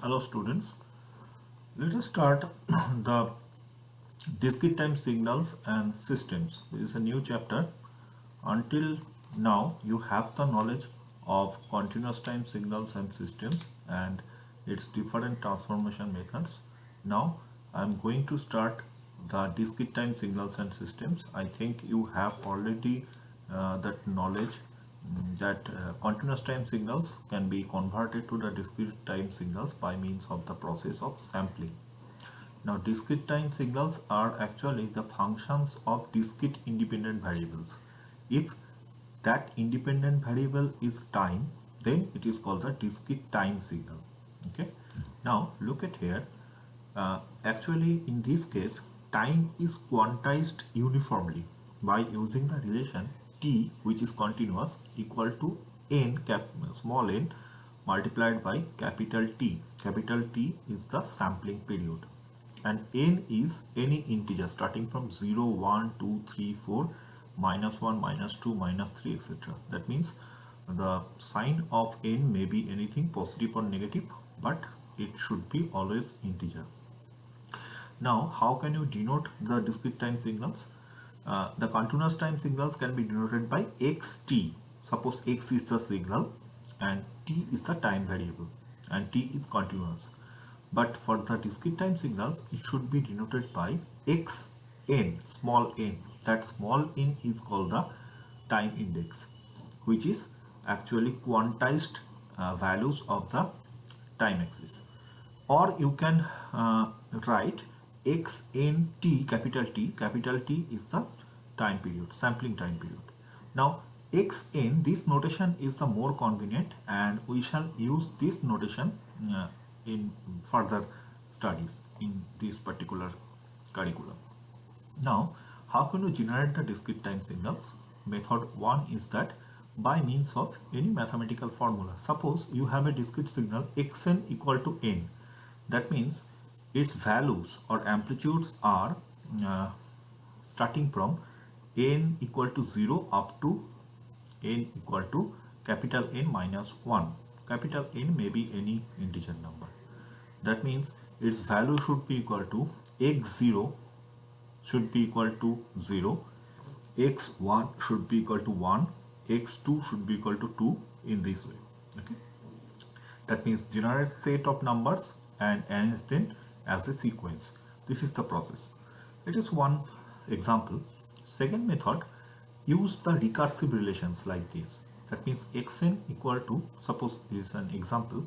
Hello students, let us start the discrete time signals and systems. This is a new chapter. Until now you have the knowledge of continuous time signals and systems and its different transformation methods. Now I am going to start the discrete time signals and systems. I think you have already that knowledge that continuous time signals can be converted to the discrete time signals by means of the process of sampling. Now, discrete time signals are actually the functions of discrete independent variables. If that independent variable is time, then it is called the discrete time signal. Okay. Now, look at here. Actually, in this case, time is quantized uniformly by using the relation t, which is continuous, equal to small n multiplied by capital T. Capital T is the sampling period and n is any integer starting from 0, 1, 2, 3, 4, minus 1, minus 2, minus 3, etc. That means the sign of n may be anything positive or negative, but it should be always integer. Now, how can you denote the discrete time signals? The continuous time signals can be denoted by xt. Suppose x is the signal and t is the time variable and t is continuous. But for the discrete time signals, it should be denoted by xn, small n. That small n is called the time index, which is actually quantized values of the time axis. Or you can write xnt, capital T is the time period, sampling time period. Now xn, this notation is the more convenient and we shall use this notation in further studies in this particular curriculum. Now, how can you generate the discrete time signals? Method 1 is that by means of any mathematical formula. Suppose you have a discrete signal xn equal to n. That means its values or amplitudes are starting from n equal to 0 up to n equal to capital N minus 1. Capital N may be any integer number. That means its value should be equal to x0 should be equal to 0, x1 should be equal to 1, x2 should be equal to 2 in this way. Okay. That means generate set of numbers and arrange them as a sequence. This is the process. It is one example. Second method, use the recursive relations like this. That means xn equal to, suppose this is an example,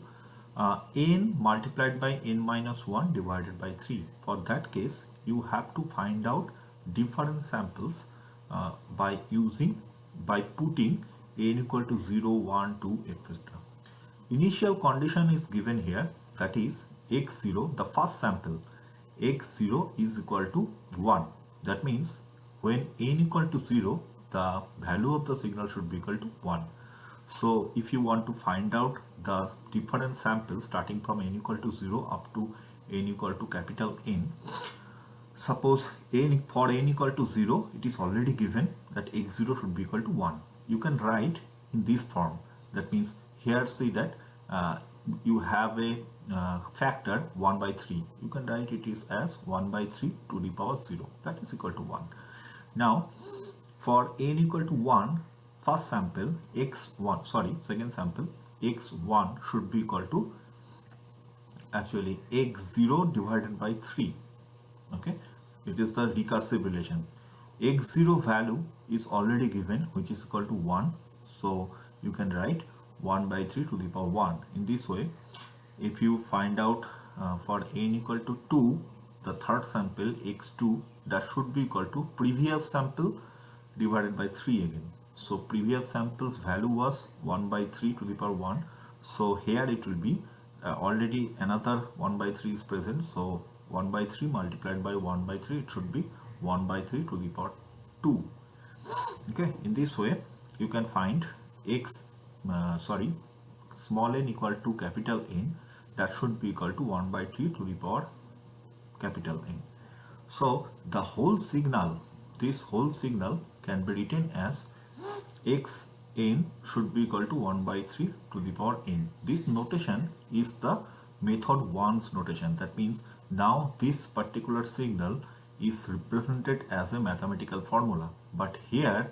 n multiplied by n minus 1 divided by 3. For that case, you have to find out different samples by putting n equal to 0, 1, 2, etc. Initial condition is given here, that is x0, the first sample, x0 is equal to 1. That means when n equal to 0, the value of the signal should be equal to 1. So if you want to find out the different samples starting from n equal to 0 up to n equal to capital N, suppose for n equal to 0, it is already given that x0 should be equal to 1. You can write in this form. That means here see that you have a factor 1 by 3. You can write it is as 1 by 3 to the power 0. That is equal to 1. Now for n equal to 1, first sample second sample x1 should be equal to actually x0 divided by 3. Okay, it is the recursive relation. X0 value is already given, which is equal to 1. So you can write 1 by 3 to the power 1. In this way, if you find out for n equal to 2, the third sample x2, that should be equal to previous sample divided by 3 again. So previous sample's value was 1 by 3 to the power 1. So here it will be already another 1 by 3 is present. So 1 by 3 multiplied by 1 by 3, it should be 1 by 3 to the power 2. Okay, in this way you can find small n equal to capital N, that should be equal to 1 by 3 to the power capital N. So the whole signal, this whole signal can be written as xn should be equal to 1 by 3 to the power n. This notation is the method 1's notation. That means now this particular signal is represented as a mathematical formula, but here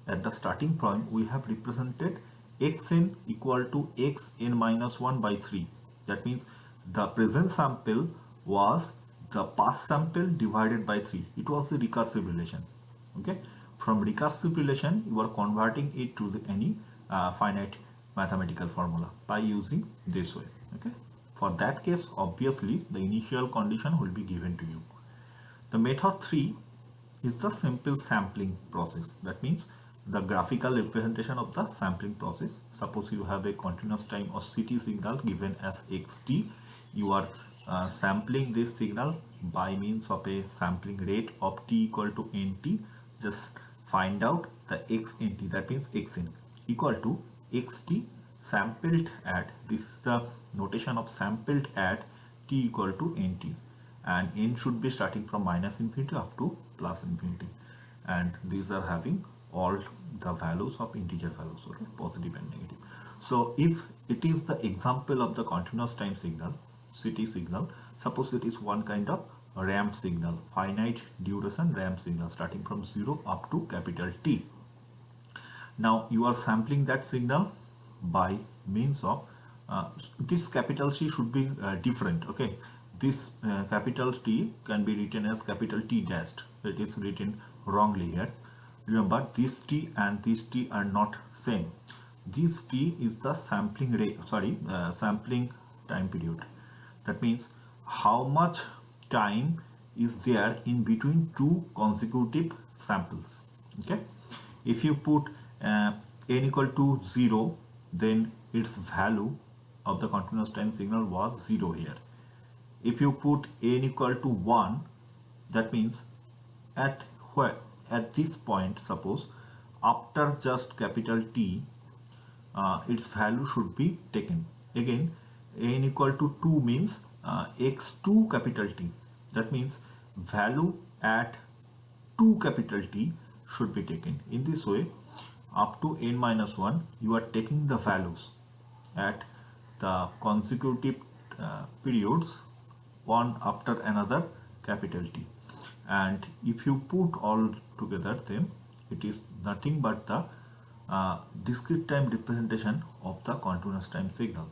at the starting point we have represented xn equal to xn minus 1 by 3. That means the present sample was the past sample divided by 3. It was the recursive relation. Okay, from recursive relation you are converting it to any finite mathematical formula by using this way. Okay, for that case obviously the initial condition will be given to you. The method 3 is the simple sampling process. That means the graphical representation of the sampling process. Suppose you have a continuous time or CT signal given as xt. You are sampling this signal by means of a sampling rate of t equal to nt. Just find out the xnt, that means xn equal to xt sampled at, this is the notation of sampled at t equal to nt, and n should be starting from minus infinity up to plus infinity, and these are having all the values of integer values, okay, positive and negative. So if it is the example of the continuous time signal, CT signal, suppose it is one kind of ramp signal, finite duration ramp signal starting from 0 up to capital T. Now you are sampling that signal by means of this capital T should be different. Okay, this capital T can be written as capital T dashed. It is written wrongly here. Remember, this T and this T are not same. This T is the sampling rate, sampling time period. That means how much time is there in between two consecutive samples. Okay, if you put n equal to 0, then its value of the continuous time signal was 0 here. If you put n equal to 1, that means at this point, suppose after just capital T, its value should be taken. Again, n equal to 2 means x2 capital T. That means value at 2 capital T should be taken. In this way, up to n minus 1, you are taking the values at the consecutive periods, one after another capital T. And if you put all together, then it is nothing but the discrete time representation of the continuous time signal,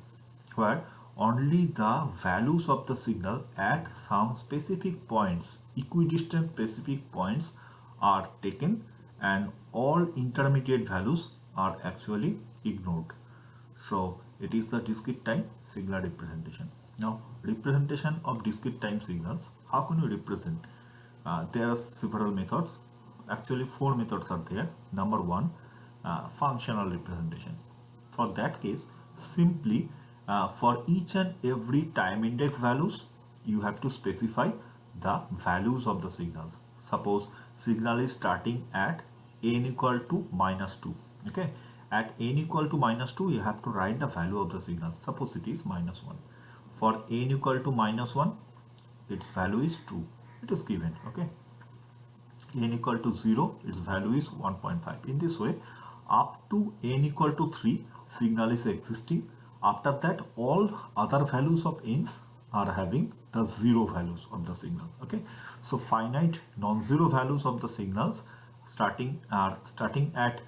where only the values of the signal at some specific points, equidistant specific points, are taken, and all intermediate values are actually ignored. So it is the discrete time signal representation. Now, representation of discrete time signals, how can you represent? There are several methods. Actually 4 methods are there. Number 1, functional representation. For that case, simply for each and every time index values, you have to specify the values of the signals. Suppose signal is starting at n equal to minus 2. Okay, at n equal to minus 2, you have to write the value of the signal. Suppose it is minus 1. For n equal to minus 1, its value is 2. It is given. Okay, n equal to 0, its value is 1.5. In this way, up to n equal to 3, signal is existing. After that, all other values of n's are having the 0 values of the signal. Okay, so finite non-zero values of the signals starting at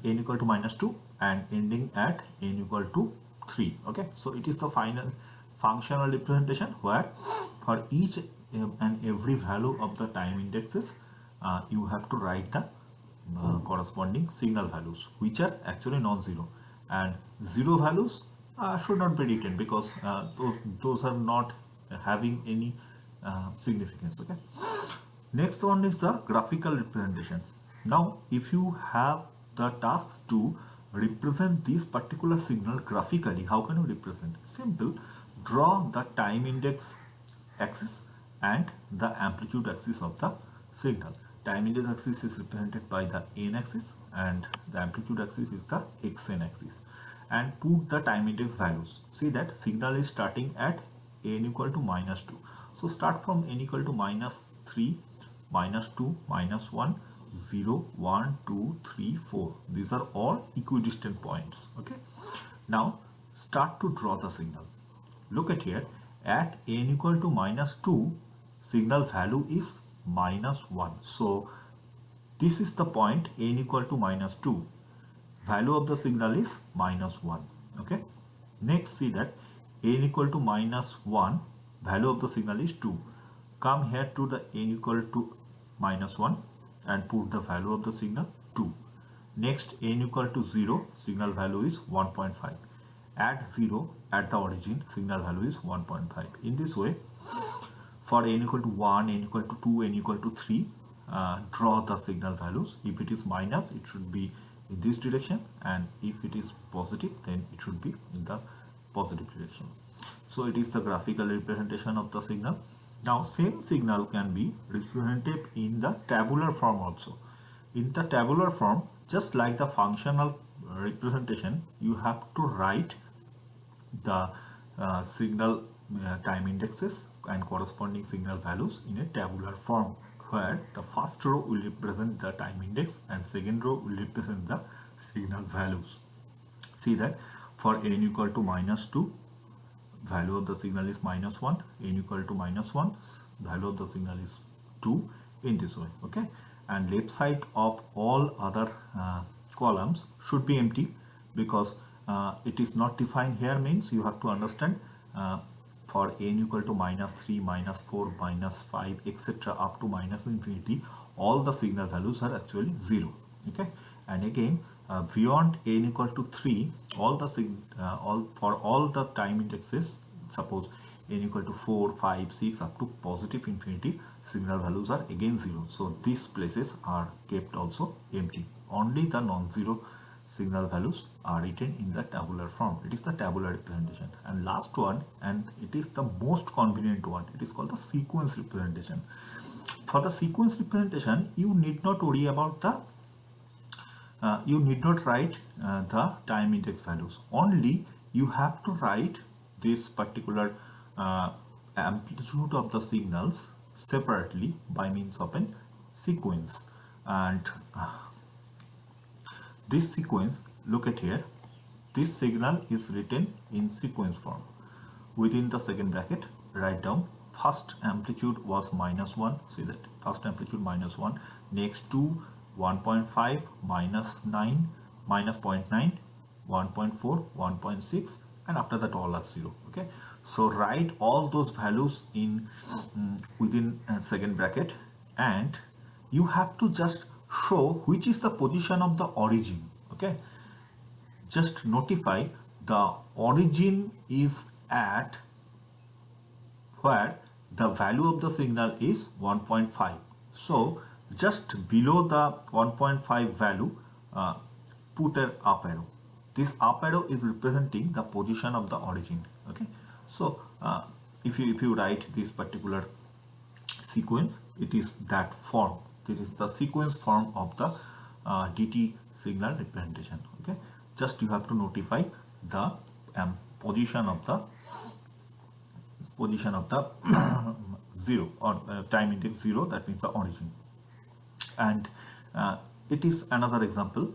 n equal to minus 2 and ending at n equal to 3. Okay, so it is the final functional representation, where for each and every value of the time indexes, you have to write the corresponding signal values, which are actually non-zero, and 0 values should not be written, because those are not having any significance. Okay, next one is the graphical representation. Now if you have the task to represent this particular signal graphically, how can you represent? Simple, draw the time index axis and the amplitude axis of the signal. Time index axis is represented by the n axis and the amplitude axis is the xn axis, and put the time index values. See that signal is starting at n equal to minus 2. So start from n equal to minus 3, minus 2, minus 1, 0, 1, 2, 3, 4. These are all equidistant points. Okay, now start to draw the signal. Look at here, at n equal to -2, signal value is -1. So this is the point n equal to -2. Value of the signal is -1. Okay. Next, see that n equal to -1, value of the signal is 2. Come here to the n equal to -1 and put the value of the signal 2. Next, n equal to 0, signal value is 1.5. At 0, at the origin, signal value is 1.5. In this way, for n equal to 1, n equal to 2, n equal to 3, draw the signal values. If it is minus, it should be in this direction, and if it is positive, then it should be in the positive direction. So it is the graphical representation of the signal. Now same signal can be represented in the tabular form also. In the tabular form, just like the functional representation, you have to write the signal time indexes and corresponding signal values in a tabular form, where the first row will represent the time index and second row will represent the signal values. See that for n equal to -2, value of the signal is -1, n equal to -1, value of the signal is 2, in this way. Okay, and left side of all other columns should be empty, because it is not defined here. Means you have to understand for n equal to -3, -4, -5, etc. up to -infinity, all the signal values are actually 0. Okay, and again beyond n equal to 3, for all the time indexes, suppose n equal to 4, 5, 6 up to positive infinity, signal values are again 0. So these places are kept also empty. Only the non-zero signal values are written in the tabular form. It is the tabular representation. And last one, and it is the most convenient one, it is called the sequence representation. For the sequence representation, you need not worry about the you need not write the time index values. Only you have to write this particular amplitude of the signals separately by means of a sequence. And this sequence, look at here, this signal is written in sequence form. Within the second bracket, write down first amplitude was -1. See that first amplitude -1, next 2, 1.5, -9, -0.9, 1.4, 1.6, and after that all are 0. Okay, so write all those values in within second bracket, and you have to just show which is the position of the origin. Okay, just notify the origin is at where the value of the signal is 1.5. So just below the 1.5 value, put an up arrow. This up arrow is representing the position of the origin. Okay, so if you write this particular sequence, it is that form. This is the sequence form of the DT signal representation. Okay, just you have to notify the position of the 0 or time index 0, that means the origin. And it is another example,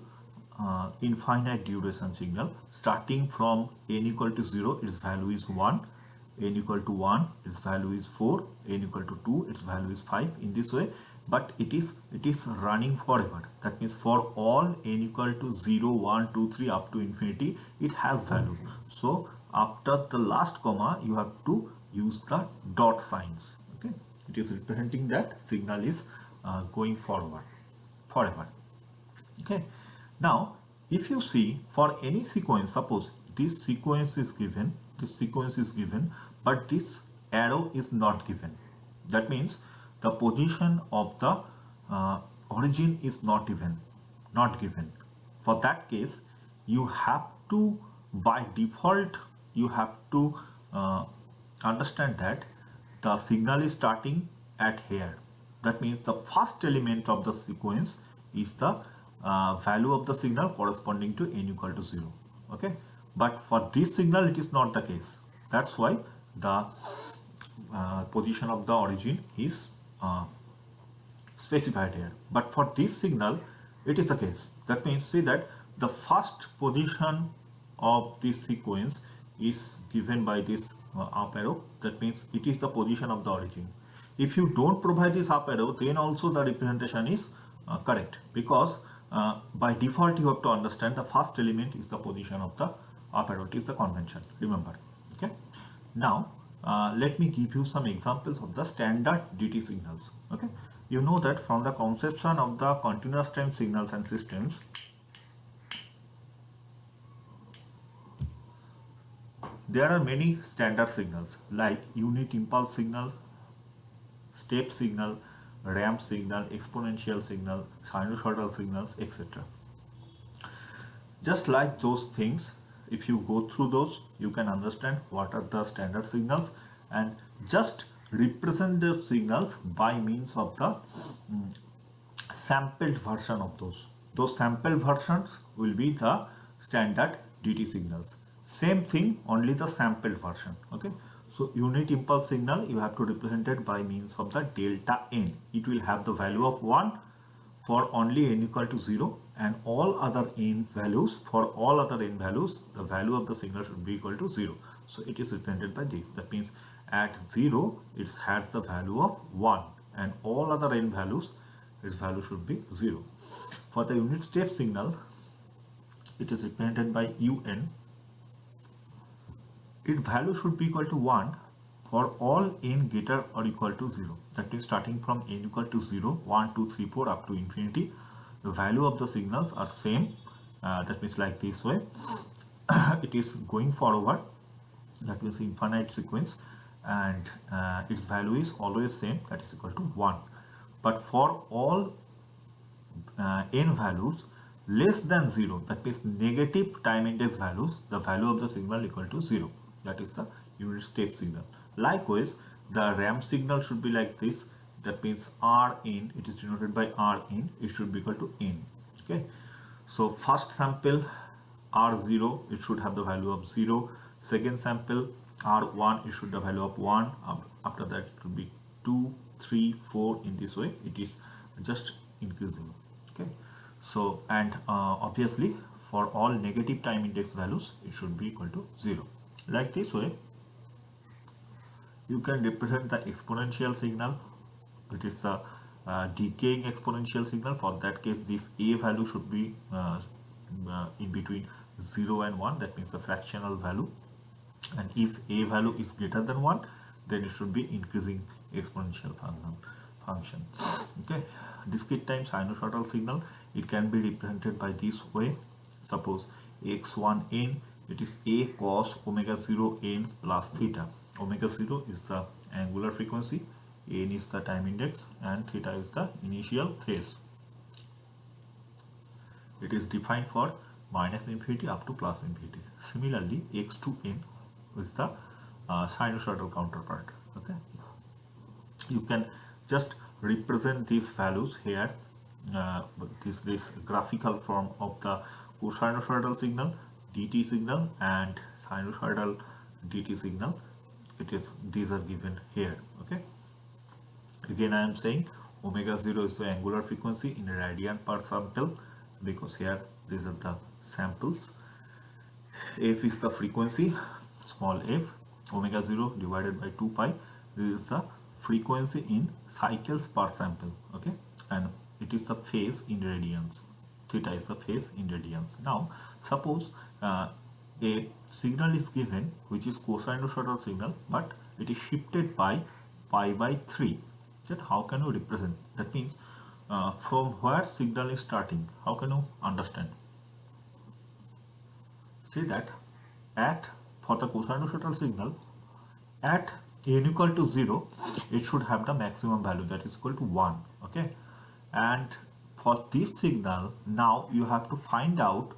infinite duration signal. Starting from n equal to 0, its value is 1, n equal to 1, its value is 4, n equal to 2, its value is 5, in this way. But it is running forever. That means for all n equal to 0, 1, 2, 3 up to infinity, it has value. So after the last comma, you have to use the dot signs. Okay, it is representing that signal is going forward forever. Okay, now if you see for any sequence, suppose this sequence is given, but this arrow is not given. That means the position of the origin is not given. For that case, you have to, by default, you have to understand that the signal is starting at here. That means the first element of the sequence is the value of the signal corresponding to n equal to 0. Okay, but for this signal it is not the case. That's why the position of the origin is specified here. But for this signal it is the case. That means, see that the first position of this sequence is given by this up arrow, that means it is the position of the origin. If you don't provide this up arrow, then also the representation is correct, because by default you have to understand the first element is the position of the up arrow. It is the convention, remember. Okay. Now let me give you some examples of the standard DT signals. Okay. You know that from the conception of the continuous time signals and systems, there are many standard signals like unit impulse signal, step signal, ramp signal, exponential signal, sinusoidal signals, etc. Just like those things, if you go through those, you can understand what are the standard signals and just represent the signals by means of the sampled version of those. Those sampled versions will be the standard DT signals. Same thing, only the sampled version. Okay. So unit impulse signal you have to represent it by means of the delta n. It will have the value of 1 for only n equal to 0, and all other n values, for all other n values, the value of the signal should be equal to 0. So it is represented by this. That means at 0 it has the value of 1, and all other n values, its value should be 0. For the unit step signal, it is represented by un. Its value should be equal to 1 for all n greater or equal to 0. That means starting from n equal to 0, 1, 2, 3, 4 up to infinity, the value of the signals are same. That means like this way. It is going forward, that means infinite sequence, and its value is always same, that is equal to 1. But for all n values less than 0, that means negative time index values, the value of the signal equal to 0. That is the unit step signal. Likewise, the ramp signal should be like this. That means Rn, it is denoted by Rn, it should be equal to n. Okay. So first sample R0, it should have the value of 0. Second sample R1, it should have the value of 1. After that it will be 2, 3, 4. In this way it is just increasing. Okay. So and obviously for all negative time index values it should be equal to 0. Like this way you can represent the exponential signal. It is a decaying exponential signal. For that case, this a value should be in between 0 and 1, that means the fractional value, and if a value is greater than 1, then it should be increasing exponential function. Okay. Discrete time sinusoidal signal, it can be represented by this way. Suppose x1n, it is a cos omega 0 n plus theta. Omega 0 is the angular frequency, n is the time index, and theta is the initial phase. It is defined for minus infinity up to plus infinity. Similarly, x2n is the sinusoidal counterpart. Okay. You can just represent these values here. This graphical form of the cosinusoidal signal, DT signal, and sinusoidal DT signal. These are given here. Okay. Again, I am saying omega 0 is the angular frequency in radian per sample, because here these are the samples. F is the frequency, small f. Omega 0 divided by 2 pi. This is the frequency in cycles per sample. Okay, and it is the phase in radians. Theta is the phase in radians. Now, suppose a signal is given which is cosinusoidal signal, but it is shifted by pi by 3. Then how can you represent? That means from where signal is starting, how can you understand? See that for the cosinusoidal signal, at n equal to 0, it should have the maximum value, that is equal to 1. Okay, and for this signal, now you have to find out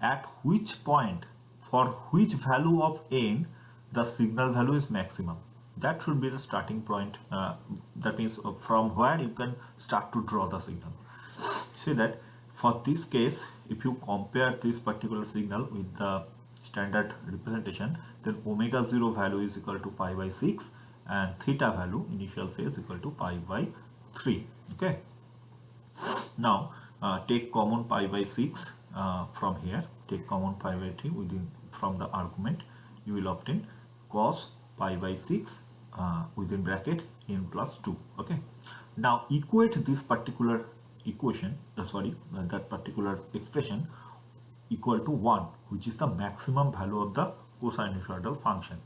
at which point, for which value of n, the signal value is maximum. That should be the starting point. That means from where you can start to draw the signal. See that for this case, if you compare this particular signal with the standard representation, then omega 0 value is equal to pi by 6, and theta value, initial phase, equal to pi by 3. Okay. Now take common pi by 6 from here. Take common pi by 3 from the argument. You will obtain cos pi by 6 within bracket n plus 2. Okay. Now equate this particular equation, that particular expression equal to 1, which is the maximum value of the cosinusoidal function.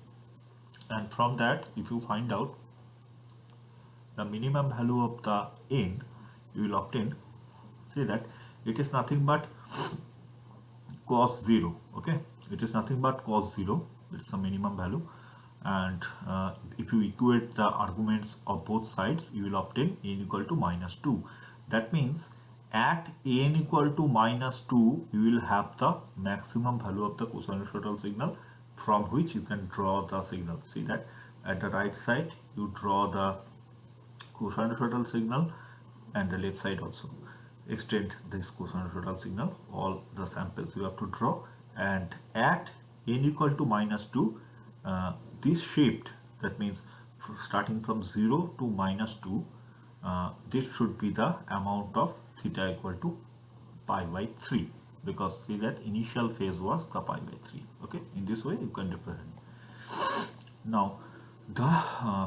And from that, if you find out the minimum value of the n, you will obtain, see that it is nothing but cos 0. Okay, it is nothing but cos 0. It's a minimum value. And if you equate the arguments of both sides, you will obtain n equal to minus 2. That means at n equal to minus 2, you will have the maximum value of the cosinusoidal signal, from which you can draw the signal. See that at the right side you draw the cosinusoidal signal, and the left side also extend this cosinusoidal signal. All the samples you have to draw, and at n equal to minus 2, this shift, that means starting from 0 to minus 2, this should be the amount of theta equal to pi by 3, because see that initial phase was the pi by 3. Okay, in this way you can represent. Now the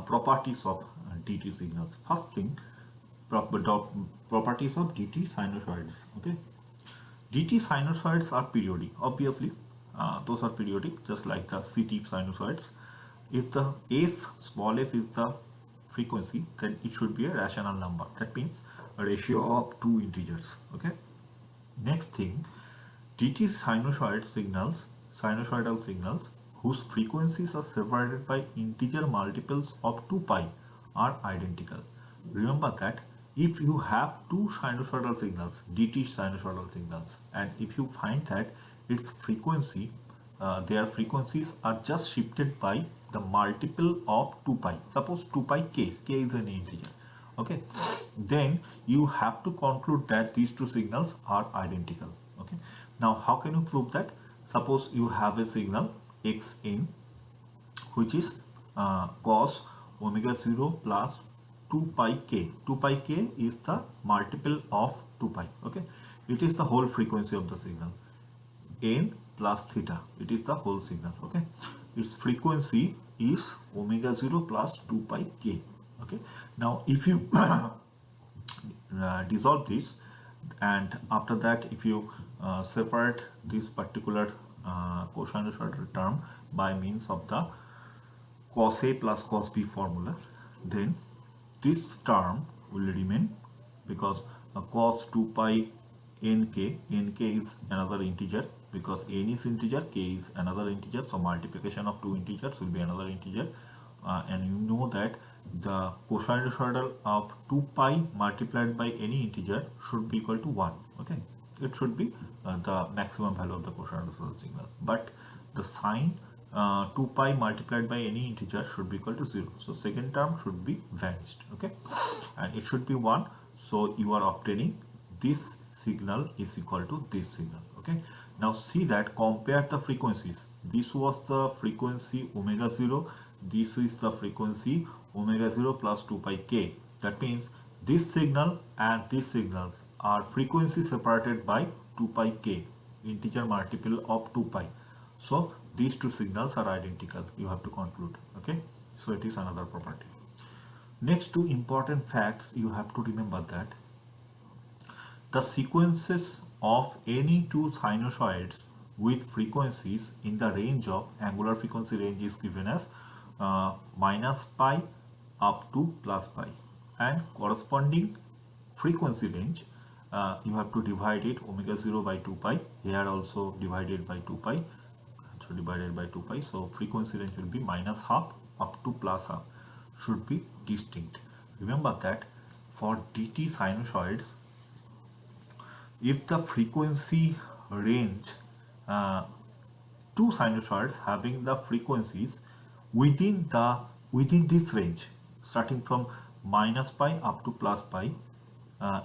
properties of DT signals. First thing, properties of DT sinusoids. Okay, DT sinusoids are periodic. Obviously, those are periodic, just like the CT sinusoids. If the small f is the frequency, then it should be a rational number. That means a ratio of two integers. Okay. Next thing, DT sinusoidal signals whose frequencies are separated by integer multiples of 2 pi are identical. Remember that if you have two sinusoidal signals, DT sinusoidal signals, and if you find that its frequency, their frequencies are just shifted by the multiple of 2 pi, suppose 2 pi k is an integer. Okay, then you have to conclude that these two signals are identical. Okay, now how can you prove that? Suppose you have a signal xn, which is cos omega 0 plus 2 pi k. 2 pi k is the multiple of 2 pi. Okay, it is the whole frequency of the signal. N plus theta, it is the whole signal. Okay, its frequency is omega 0 plus 2 pi k. Okay, now if you dissolve this, and after that if you separate this particular cosinusoidal term by means of the cos A plus cos B formula, then this term will remain, because cos 2 pi nk is another integer, because n is integer, k is another integer, so multiplication of two integers will be another integer, and you know that the cosinusoidal of 2 pi multiplied by any integer should be equal to 1. Okay, it should be the maximum value of the cosinusoidal signal, but the sine 2 pi multiplied by any integer should be equal to 0, so second term should be vanished. Okay, and it should be 1, so you are obtaining this signal is equal to this signal. Okay, now see that, compare the frequencies. This was the frequency omega 0, this is the frequency omega 0 plus 2 pi k. That means this signal and these signals are frequency separated by 2 pi k, integer multiple of 2 pi. So these two signals are identical, you have to conclude. Okay, so it is another property. Next, two important facts you have to remember, that the sequences of any two sinusoids with frequencies in the range of angular frequency range is given as minus pi up to plus pi, and corresponding frequency range you have to divide it omega 0 by 2 pi, here also divided by 2 pi, so divided by 2 pi, so frequency range will be minus half up to plus half, should be distinct. Remember that for DT sinusoids, if the frequency range, two sinusoids having the frequencies within this range, starting from minus pi up to plus pi,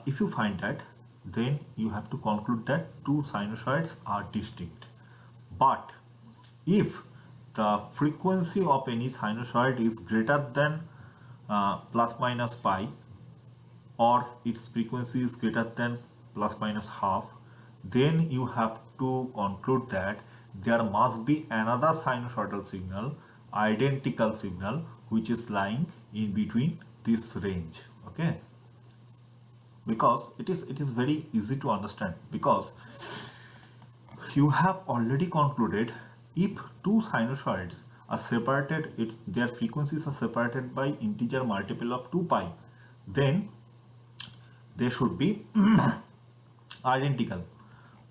if you find that, then you have to conclude that two sinusoids are distinct. But if the frequency of any sinusoid is greater than plus minus pi, or its frequency is greater than plus minus half, then you have to conclude that there must be another sinusoidal signal identical signal which is lying in between this range. Okay, because it is very easy to understand, because you have already concluded if two sinusoids are separated, their frequencies are separated by integer multiple of 2 pi, then they should be identical.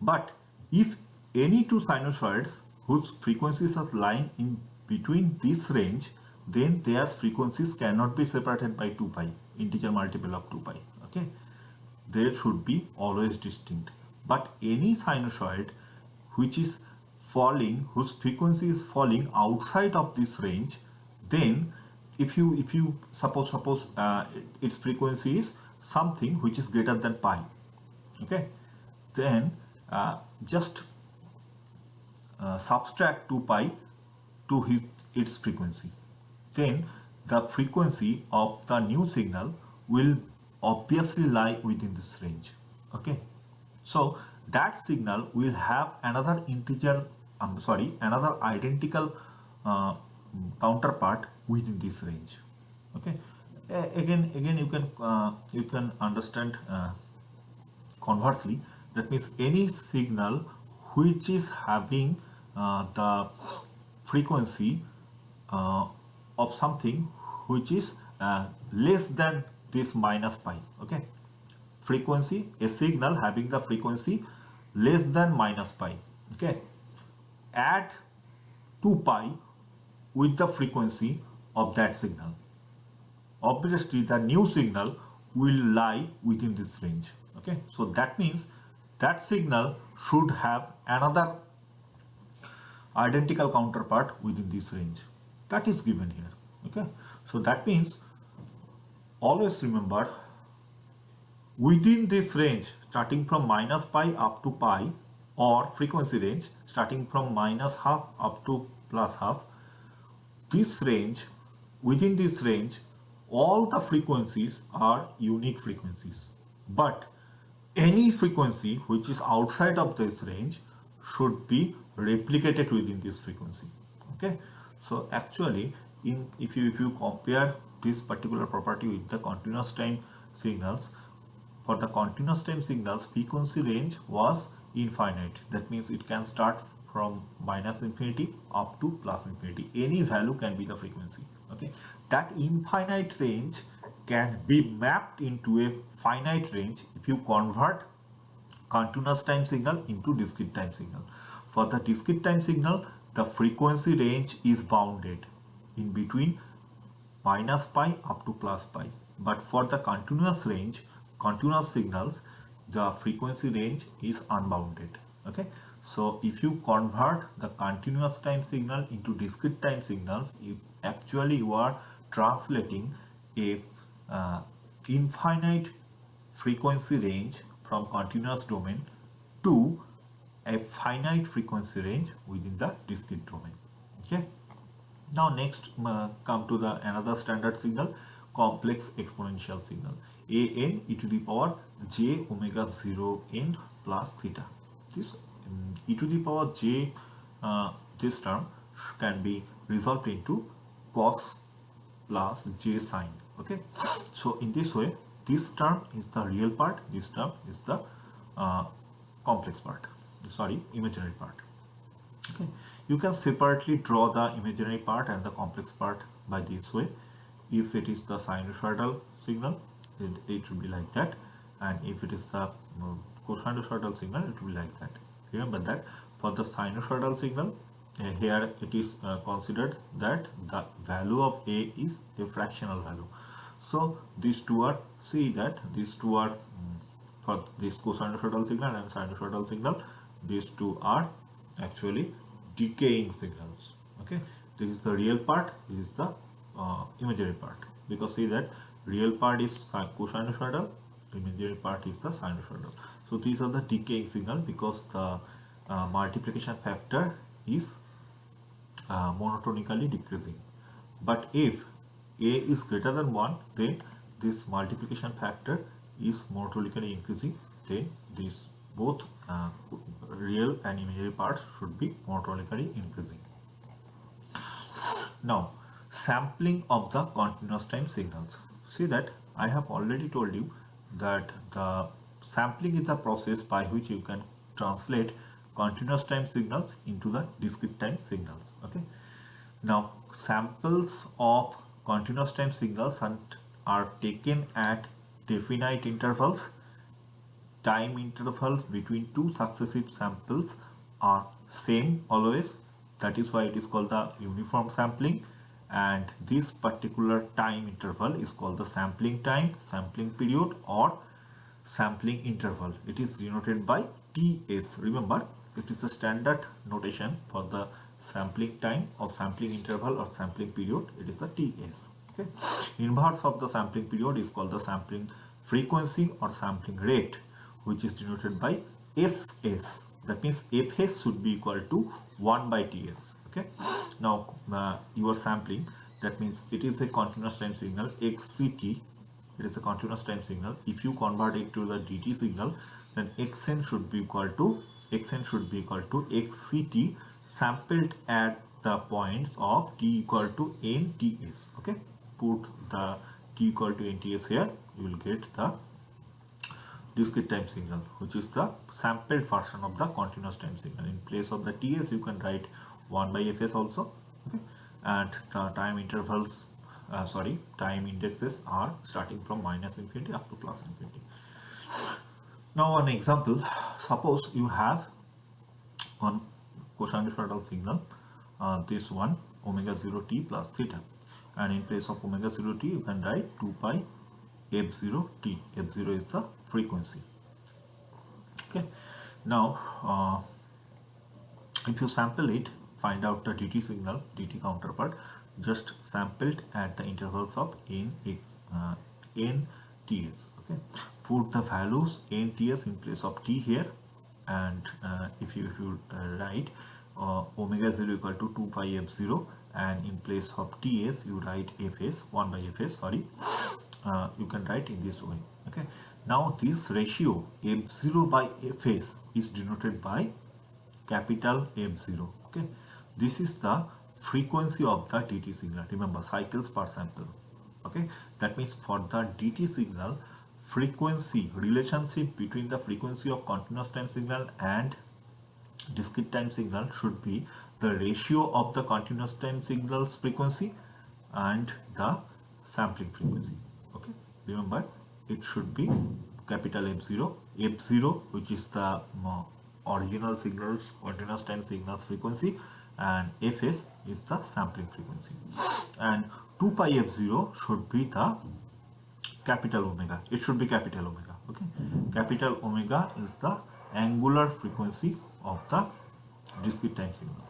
But if any two sinusoids whose frequencies are lying in between this range, then their frequencies cannot be separated by 2 pi, integer multiple of 2 pi. Okay, they should be always distinct. But any sinusoid which is falling, whose frequency is falling outside of this range, then if you suppose its frequency is something which is greater than pi, okay, then just subtract 2 pi to its frequency, then the frequency of the new signal will obviously lie within this range. Okay, so that signal will have another integer, another identical counterpart within this range. Okay, again you can understand conversely. That means any signal which is having the frequency of something which is less than this minus pi. Okay, frequency, a signal having the frequency less than minus pi. Okay, add 2 pi with the frequency of that signal, obviously the new signal will lie within this range. Okay, so that means that signal should have another identical counterpart within this range, that is given here. Okay, so that means always remember, within this range starting from minus pi up to pi, or frequency range starting from minus half up to plus half, this range, within this range all the frequencies are unique frequencies, but any frequency which is outside of this range should be replicated within this frequency. Okay, so actually if you compare this particular property with the continuous time signals, for the continuous time signals frequency range was infinite. That means it can start from minus infinity up to plus infinity, any value can be the frequency. Okay, that infinite range can be mapped into a finite range if you convert continuous time signal into discrete time signal. For the discrete time signal, the frequency range is bounded in between minus pi up to plus pi, but for the continuous range, continuous signals, the frequency range is unbounded. Okay, so if you convert the continuous time signal into discrete time signals, you are translating a infinite frequency range from continuous domain to a finite frequency range within the discrete domain. Okay, now next come to the another standard signal, complex exponential signal, an e to the power j omega 0 n plus theta. This e to the power j, this term can be resolved into cos plus j sine. Okay, so in this way this term is the real part, this term is the complex part, imaginary part. Okay, you can separately draw the imaginary part and the complex part by this way. If it is the sinusoidal signal, it will be like that, and if it is the cosinusoidal signal, it will be like that. Remember that for the sinusoidal signal, here it is considered that the value of a is a fractional value. So these two are, see that these two are for this cosinusoidal signal and sinusoidal signal, these two are actually decaying signals. Okay, this is the real part, this is the imaginary part, because see that real part is cosinusoidal, imaginary part is the sinusoidal. So these are the decaying signal because the multiplication factor is monotonically decreasing. But if a is greater than 1, then this multiplication factor is monotonically increasing, then these both real and imaginary parts should be monotonically increasing. Now, sampling of the continuous time signals. See that I have already told you that the sampling is the process by which you can translate continuous time signals into the discrete time signals. Okay. Now, samples of continuous time signals are taken at definite intervals. Time intervals between two successive samples are same always. That is why it is called the uniform sampling, and this particular time interval is called the sampling time, sampling period, or sampling interval. It is denoted by TS. Remember, it is a standard notation for the sampling time or sampling interval or sampling period. It is the TS. Okay. Inverse of the sampling period is called the sampling frequency or sampling rate, which is denoted by Fs. That means Fs should be equal to 1 by Ts. Okay. Now you are sampling. That means it is a continuous time signal xct. It is a continuous time signal. If you convert it to the dt signal, then xn should be equal to xct sampled at the points of t equal to nts. Okay, put the t equal to nts here. You will get the discrete time signal, which is the sampled version of the continuous time signal. In place of the ts, you can write 1 by fs also. Okay, and the time intervals, time indexes are starting from minus infinity up to plus infinity. Now, an example: suppose you have one cosinusoidal signal, this one omega 0 t plus theta, and in place of omega 0 t, you can write 2 pi f0 t. F0 is the frequency. Okay. Now, if you sample it, find out the dt signal, dt counterpart, just sampled at the intervals of n ts. Okay, put the values n ts in place of t here, and if you write omega 0 equal to 2 pi f0, and in place of ts you write fs, 1 by fs, you can write in this way. Okay, now this ratio f0 by fs is denoted by capital F0. Okay, this is the frequency of the DT signal. Remember, cycles per sample. Okay, that means for the DT signal, frequency relationship between the frequency of continuous time signal and discrete time signal should be the ratio of the continuous time signal's frequency and the sampling frequency. Okay, remember, it should be capital F0, which is the original signals, continuous time signals frequency, and fs is the sampling frequency, and 2 pi f0 should be the capital omega. It should be capital omega. Okay, capital omega is the angular frequency of the discrete time signal.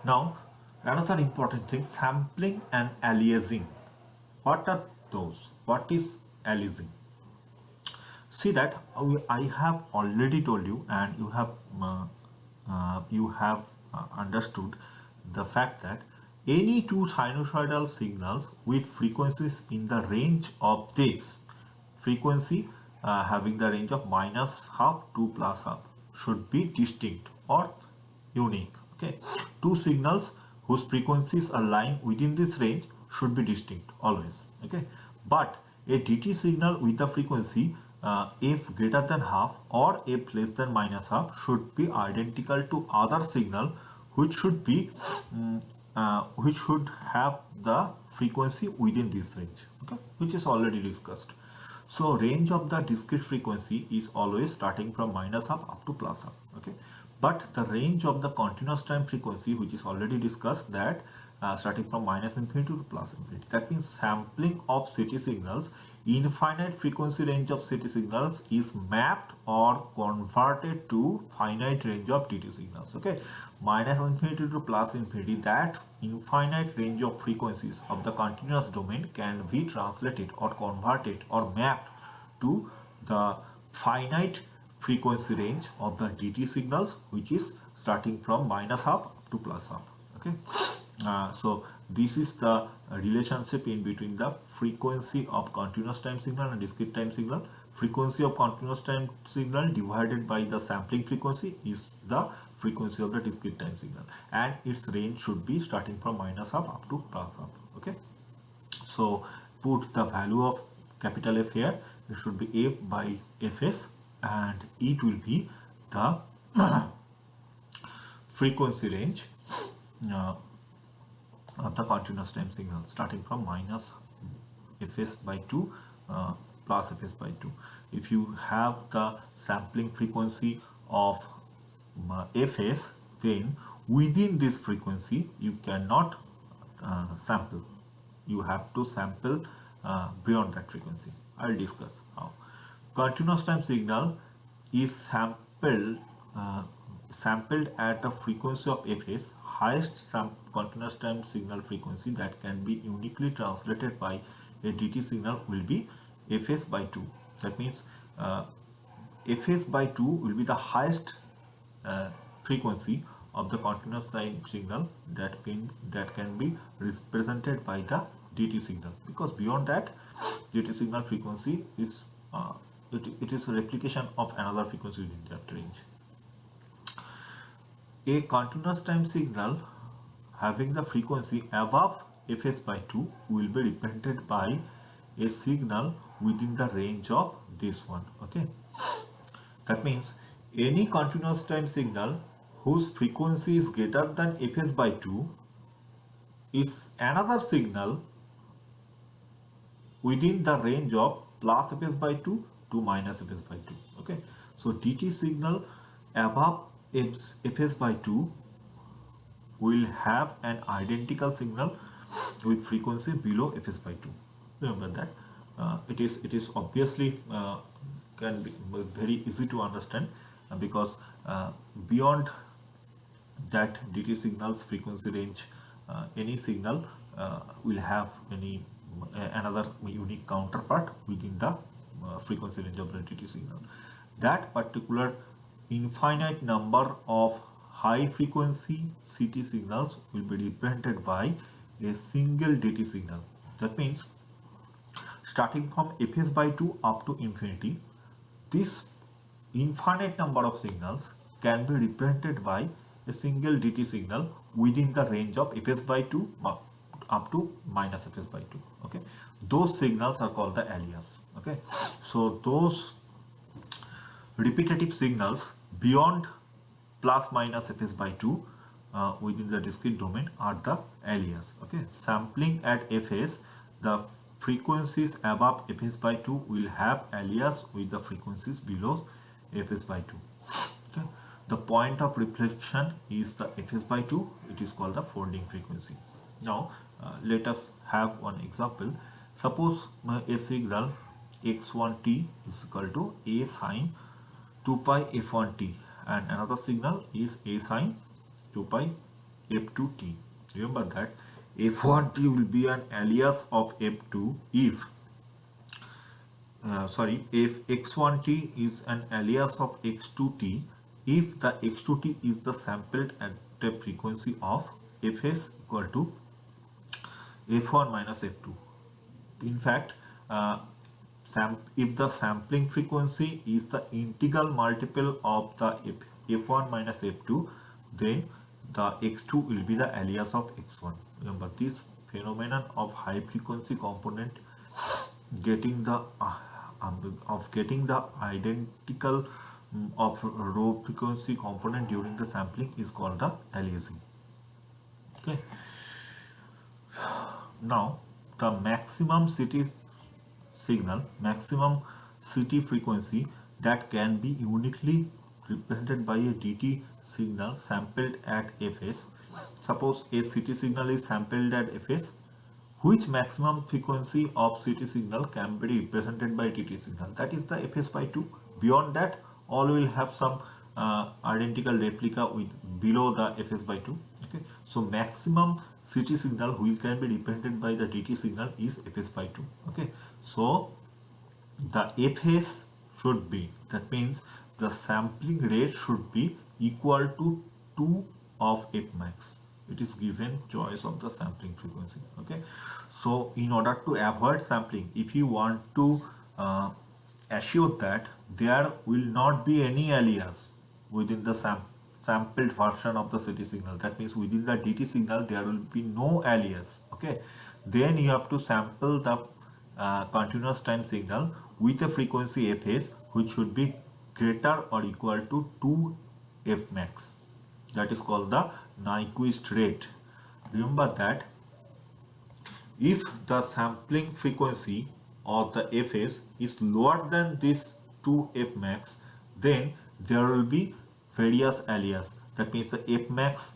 Now, another important thing: sampling and aliasing. What are those? What is aliasing? See that I have already told you, and you have understood the fact that any two sinusoidal signals with frequencies in the range of this frequency, having the range of minus half to plus half, should be distinct or unique. Okay, two signals whose frequencies are lying within this range should be distinct always. Okay, but a DT signal with the frequency f greater than half or f less than minus half should be identical to other signal which should be which should have the frequency within this range. Okay, which is already discussed. So range of the discrete frequency is always starting from minus half up to plus half. Okay, but the range of the continuous time frequency, which is already discussed, that starting from minus infinity to plus infinity. That means sampling of CT signals, infinite frequency range of CT signals is mapped or converted to finite range of DT signals. Okay, minus infinity to plus infinity, that infinite range of frequencies of the continuous domain can be translated or converted or mapped to the finite frequency range of the DT signals, which is starting from minus half to plus half. Okay. So this is the relationship in between the frequency of continuous time signal and discrete time signal. frequency of continuous time signal divided by the sampling frequency is the frequency of the discrete time signal, and its range should be starting from minus half up to plus half. Okay, so put the value of capital F here. It should be F by Fs, and it will be the frequency range uh, of the continuous time signal starting from minus Fs by 2 plus Fs by 2. If you have the sampling frequency of Fs, then within this frequency you cannot sample. You have to sample beyond that frequency. I'll discuss how. Continuous time signal is sampled at a frequency of Fs. Highest continuous time signal frequency that can be uniquely translated by a DT signal will be Fs by 2. That means Fs by 2 will be the highest frequency of the continuous time signal that can be represented by the DT signal, because beyond that DT signal frequency is it is a replication of another frequency within that range. A continuous time signal having the frequency above Fs by 2 will be represented by a signal within the range of this one. Okay, that means any continuous time signal whose frequency is greater than Fs by 2 is another signal within the range of plus Fs by 2 to minus Fs by 2. Okay, so DT signal above Fs by 2 will have an identical signal with frequency below Fs by 2. Remember that it is obviously can be very easy to understand because beyond that DT signal's frequency range, any signal will have another unique counterpart within the frequency range of the DT signal. That particular infinite number of high frequency CT signals will be represented by a single DT signal. That means starting from Fs by 2 up to infinity, this infinite number of signals can be represented by a single DT signal within the range of Fs by 2 up to minus Fs by 2. Okay, those signals are called the alias. Okay, so those repetitive signals beyond plus minus Fs by 2 within the discrete domain are the alias. Okay, sampling at Fs, the frequencies above Fs by 2 will have alias with the frequencies below Fs by 2. Okay, the point of reflection is the Fs by 2. It is called the folding frequency. Now let us have one example. Suppose a signal x1t is equal to a sine 2 pi f1t, and another signal is a sine 2 pi f2t. Remember that f1t will be an alias of f2 if if x1t is an alias of x2t if the x2t is the sampled at a frequency of fs equal to f1 minus f2. In fact, if the sampling frequency is the integral multiple of the f1 minus f2, then the x2 will be the alias of x1. Remember, this phenomenon of high frequency component getting the identical of low frequency component during the sampling is called the aliasing. Okay, now the maximum CT signal, maximum CT frequency that can be uniquely represented by a DT signal sampled at Fs. Suppose a CT signal is sampled at Fs, which maximum frequency of CT signal can be represented by DT signal? That is the Fs by 2. Beyond that, all will have some identical replica with below the Fs by 2. Okay, so maximum CT signal which can be represented by the DT signal is Fs by 2. Okay, so the Fs should be, that means the sampling rate should be equal to 2 of F max. It is given choice of the sampling frequency. Okay, so in order to avoid sampling, if you want to assure that there will not be any alias within the sampled version of the CT signal. That means within the DT signal there will be no alias. Okay, then you have to sample the continuous time signal with a frequency fs which should be greater or equal to 2 f max. That is called the Nyquist rate. Remember that if the sampling frequency or the fs is lower than this 2 f max, then there will be various alias. That means the f max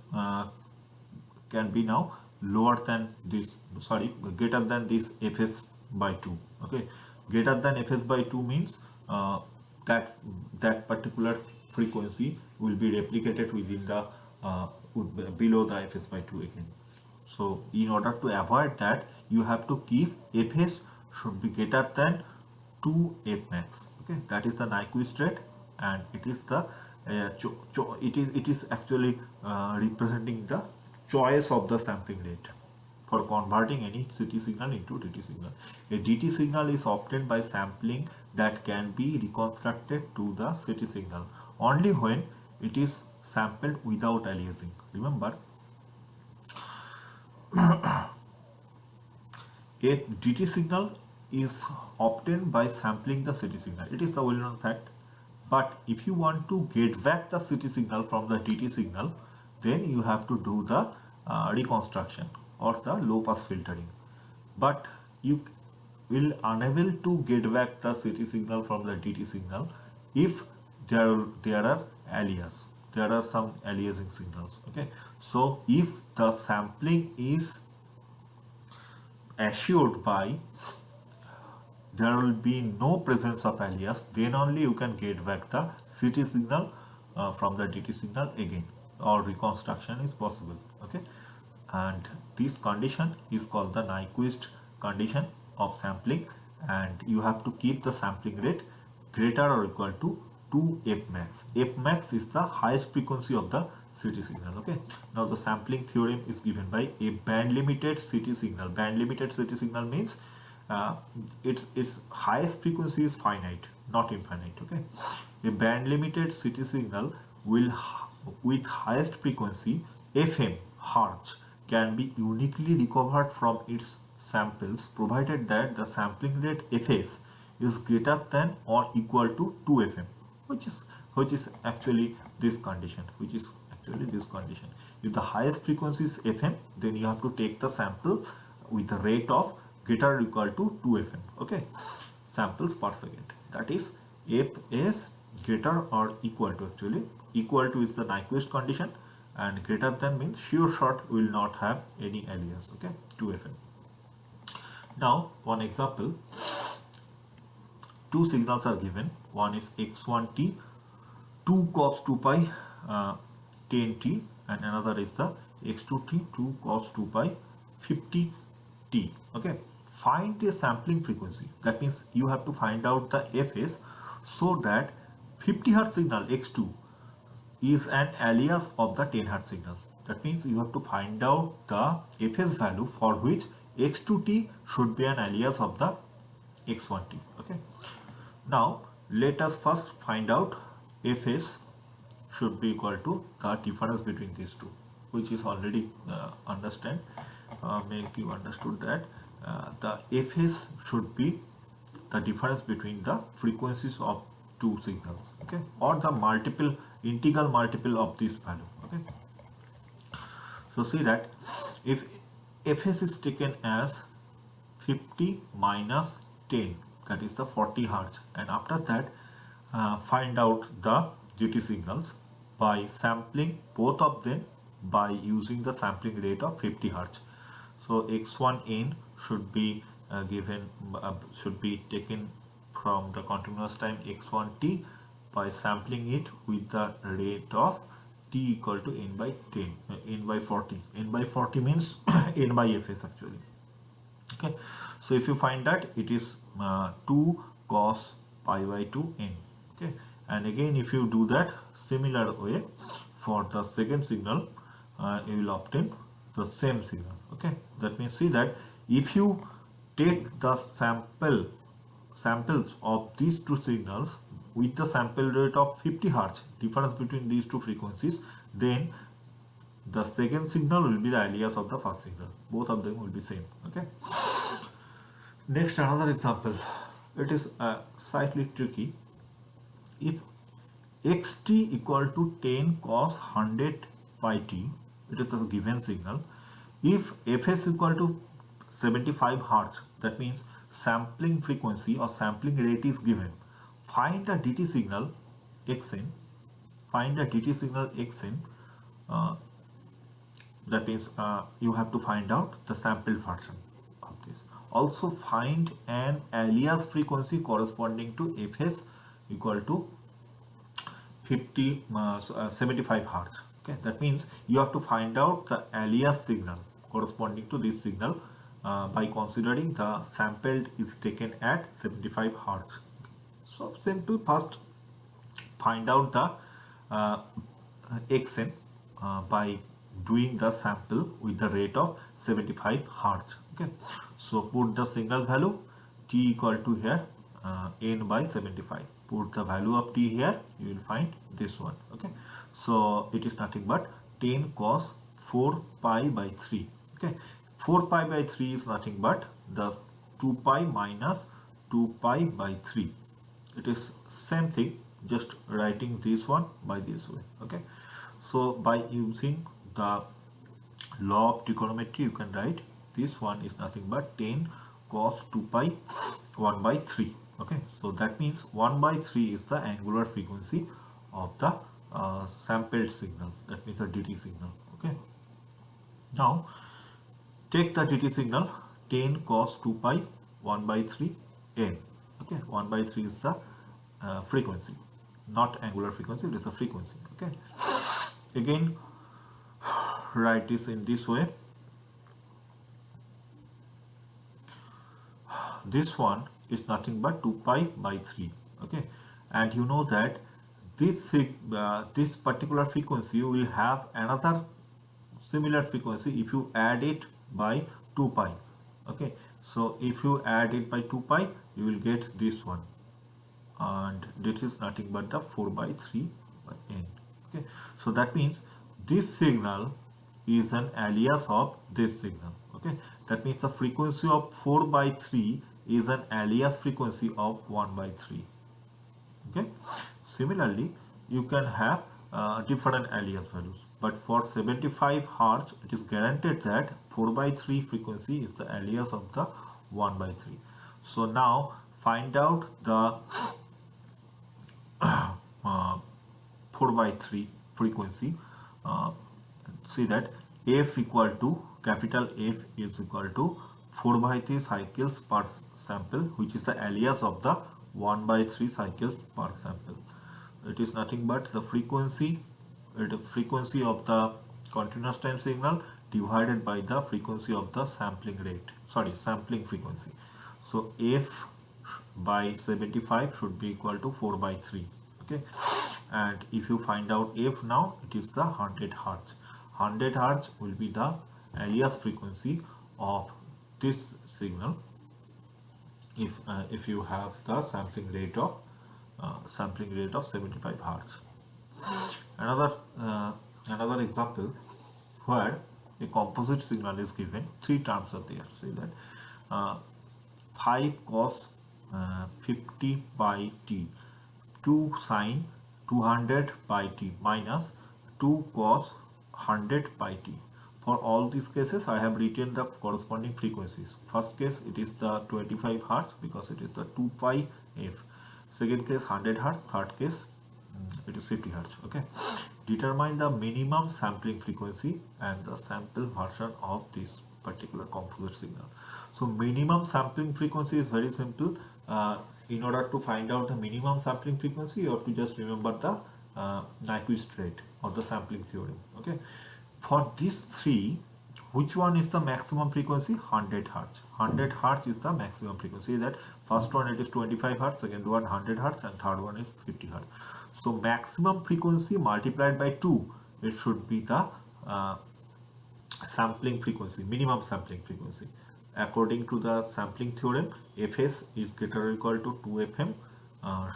can be now lower than this, sorry, greater than this fs by 2. Okay, greater than fs by 2 means that that particular frequency will be replicated within the below the fs by 2 again. So in order to avoid that, you have to keep fs should be greater than 2 f max. Okay, that is the Nyquist rate, and it is the it is actually representing the choice of the sampling rate for converting any CT signal into DT signal. A DT signal is obtained by sampling that can be reconstructed to the CT signal only when it is sampled without aliasing. Remember, a DT signal is obtained by sampling the CT signal. It is a well-known fact. But if you want to get back the CT signal from the DT signal, then you have to do the reconstruction or the low pass filtering. But you will unable to get back the CT signal from the DT signal if there are alias. There are some aliasing signals. Okay, so if the sampling is assured by there will be no presence of alias, then only you can get back the CT signal from the DT signal again, or reconstruction is possible. Okay, and this condition is called the Nyquist condition of sampling, and you have to keep the sampling rate greater or equal to 2 f max. F max is the highest frequency of the CT signal. Okay, now the sampling theorem is given by a band limited CT signal. Band limited CT signal means its highest frequency is finite, not infinite. Okay, a band limited CT signal will with highest frequency FM hertz can be uniquely recovered from its samples provided that the sampling rate fs is greater than or equal to 2 fm, which is actually this condition, If the highest frequency is fm, then you have to take the sample with the rate of greater or equal to 2 fm. Okay, samples per second, that is f is greater or equal to, actually equal to is the Nyquist condition, and greater than means sure shot will not have any alias. Okay, 2 fm. Now one example, two signals are given. One is x1t 2 cos 2 pi 10t, and another is the x2t 2 cos 2 pi 50t. Okay, find a sampling frequency. That means you have to find out the fs so that 50 Hz signal x2 is an alias of the 10 Hz signal. That means you have to find out the fs value for which x2t should be an alias of the x1t. Okay, now let us first find out fs should be equal to the difference between these two, which is already make you understood that the fs should be the difference between the frequencies of two signals. Okay, or the multiple integral multiple of this value. Okay, so see that if fs is taken as 50 minus 10, that is the 40 Hz, and after that find out the DT signals by sampling both of them by using the sampling rate of 50 Hz. So x1n should be should be taken from the continuous time x1t by sampling it with the rate of t equal to n by 10, n by 40. N by 40 means n by fs actually. Okay, so if you find that it is 2 cos pi by 2 n. Okay, and again if you do that similar way for the second signal, you will obtain the same signal. Okay, that means see that if you take the samples of these two signals with the sample rate of 50 Hz, difference between these two frequencies, then the second signal will be the alias of the first signal. Both of them will be same. Okay. Next, another example. It is slightly tricky. If xt equal to 10 cos 100 pi t, it is a given signal. If fs equal to 75 Hz, that means sampling frequency or sampling rate is given. Find the dt signal xn. Find the dt signal xn. That means you have to find out the sampled version of this. Also find an alias frequency corresponding to fs equal to 75 Hz. Okay, that means you have to find out the alias signal corresponding to this signal by considering the sampled is taken at 75 Hz. So simple. First find out the xn by doing the sample with the rate of 75 Hz. Okay, so put the signal value t equal to here n by 75. Put the value of t here, you will find this one. Okay, so it is nothing but 10 cos 4 pi by 3. Okay, 4 pi by 3 is nothing but the 2 pi minus 2 pi by 3. It is same thing, just writing this one by this way. Okay, so by using the law of trigonometry, you can write this one is nothing but 10 cos 2 pi 1 by 3. Okay, so that means 1 by 3 is the angular frequency of the sampled signal, that means the dt signal. Okay, now take the dt signal 10 cos 2 pi 1 by 3 n. Okay, 1 by 3 is the frequency, not angular frequency, it is the frequency. Okay, again write this in this way. This one is nothing but 2 pi by 3. Okay, and you know that this particular frequency will have another similar frequency if you add it by 2 pi. Okay, so if you add it by 2 pi, you will get this one, and this is nothing but the 4 by 3 by n. Okay, so that means this signal is an alias of this signal. Okay, that means the frequency of 4 by 3 is an alias frequency of 1 by 3. Okay, similarly you can have different alias values, but for 75 Hz it is guaranteed that 4 by 3 frequency is the alias of the 1 by 3. So now find out the 4 by 3 frequency. See that f equal to capital F is equal to 4 by 3 cycles per sample, which is the alias of the 1 by 3 cycles per sample. It is nothing but the frequency of the continuous time signal divided by the frequency of the sampling frequency. So f by 75 should be equal to 4 by 3. Okay, and if you find out f now, it is the 100 Hz. 100 Hz will be the alias frequency of this signal if you have the sampling rate of 75 Hz. Another example where a composite signal is given, three terms are there. See that 5 cos 50 pi t, 2 sine 200 pi t minus 2 cos 100 pi t. For all these cases, I have written the corresponding frequencies. First case, it is the 25 Hz because it is the 2 pi f. Second case, 100 Hz. Third case, it is 50 Hz. Okay. Determine the minimum sampling frequency and the sample version of this particular composite signal. So minimum sampling frequency is very simple. In order to find out the minimum sampling frequency, you have to just remember the Nyquist rate or the sampling theorem. Okay. For these three, which one is the maximum frequency? 100 Hz. 100 Hz is the maximum frequency. That first one it is 25 Hz, second one 100 Hz, and third one is 50 Hz. So maximum frequency multiplied by 2, it should be the sampling frequency, minimum sampling frequency. According to the sampling theorem, Fs is greater or equal to 2 fm.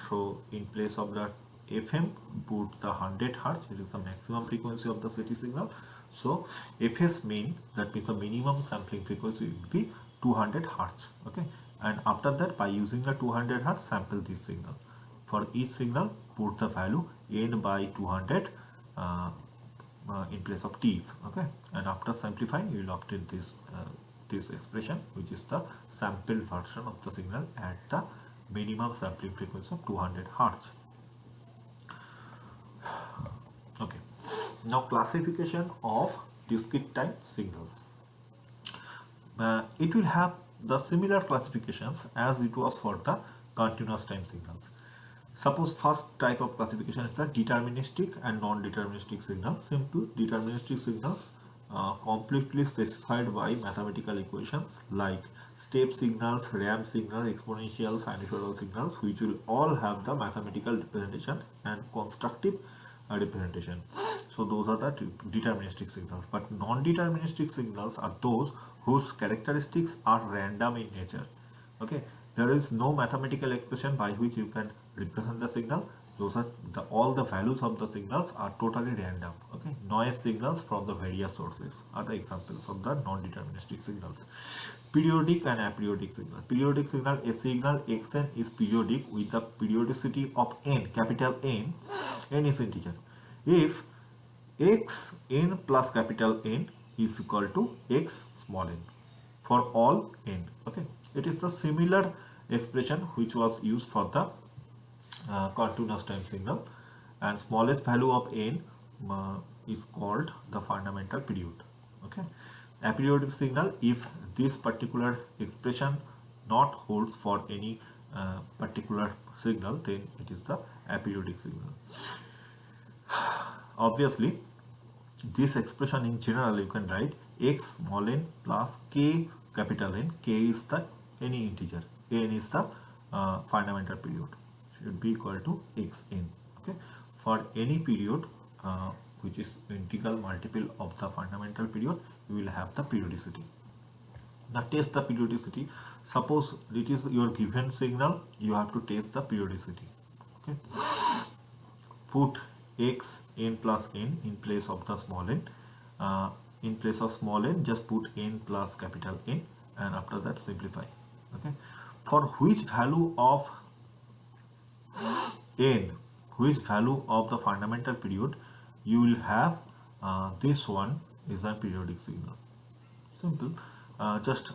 So in place of the fm, put the 100 hertz. It is the maximum frequency of the CT signal. So Fs mean, that means the minimum sampling frequency will be 200 hertz. Okay, and after that, by using the 200 hertz, sample this signal. For each signal, put the value n by 200 in place of t's. Okay, and after simplifying, you will obtain this expression, which is the sampled version of the signal at the minimum sampling frequency of 200 hertz. Okay, now classification of discrete time signals. It will have the similar classifications as it was for the continuous time signals. Suppose first type of classification is the deterministic and non-deterministic signals. Simple deterministic signals completely specified by mathematical equations like step signals, ramp signals, exponential, sinusoidal signals, which will all have the mathematical representation and constructive representation. So those are the deterministic signals. But non-deterministic signals are those whose characteristics are random in nature. Okay, there is no mathematical expression by which you can represent the signal. Those are all the values of the signals are totally random. Okay, noise signals from the various sources are the examples of the non-deterministic signals. Periodic and aperiodic signal. Periodic signal, a signal xn is periodic with the periodicity of n, capital N is integer. If x n plus capital N is equal to x small n for all n. Okay, it is the similar expression which was used for the continuous time signal, and smallest value of n is called the fundamental period. Okay, aperiodic signal, if this particular expression not holds for any particular signal, then it is the aperiodic signal. Obviously, this expression in general you can write x small n plus k capital N. K is the any integer, n is the fundamental period, should be equal to xn. Okay, for any period which is integral multiple of the fundamental period, you will have the periodicity. Now test the periodicity. Suppose it is your given signal, you have to test the periodicity. Okay, put x n plus n in place of the small n. In place of small n, just put n plus capital N, and after that simplify. Okay, for which value of n, which value of the fundamental period, you will have this one is a periodic signal. Simple. Just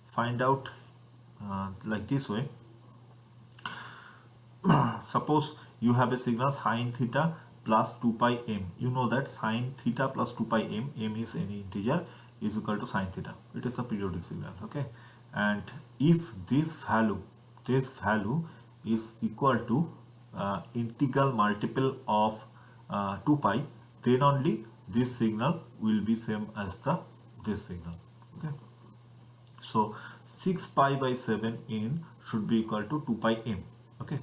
find out like this way. Suppose you have a signal sine theta plus 2 pi m. You know that sine theta plus 2 pi m, m is any integer, is equal to sine theta. It is a periodic signal. Okay, and if this value is equal to integral multiple of 2 pi, then only this signal will be same as this signal. Okay, so 6 pi by 7 n should be equal to 2 pi m. Okay,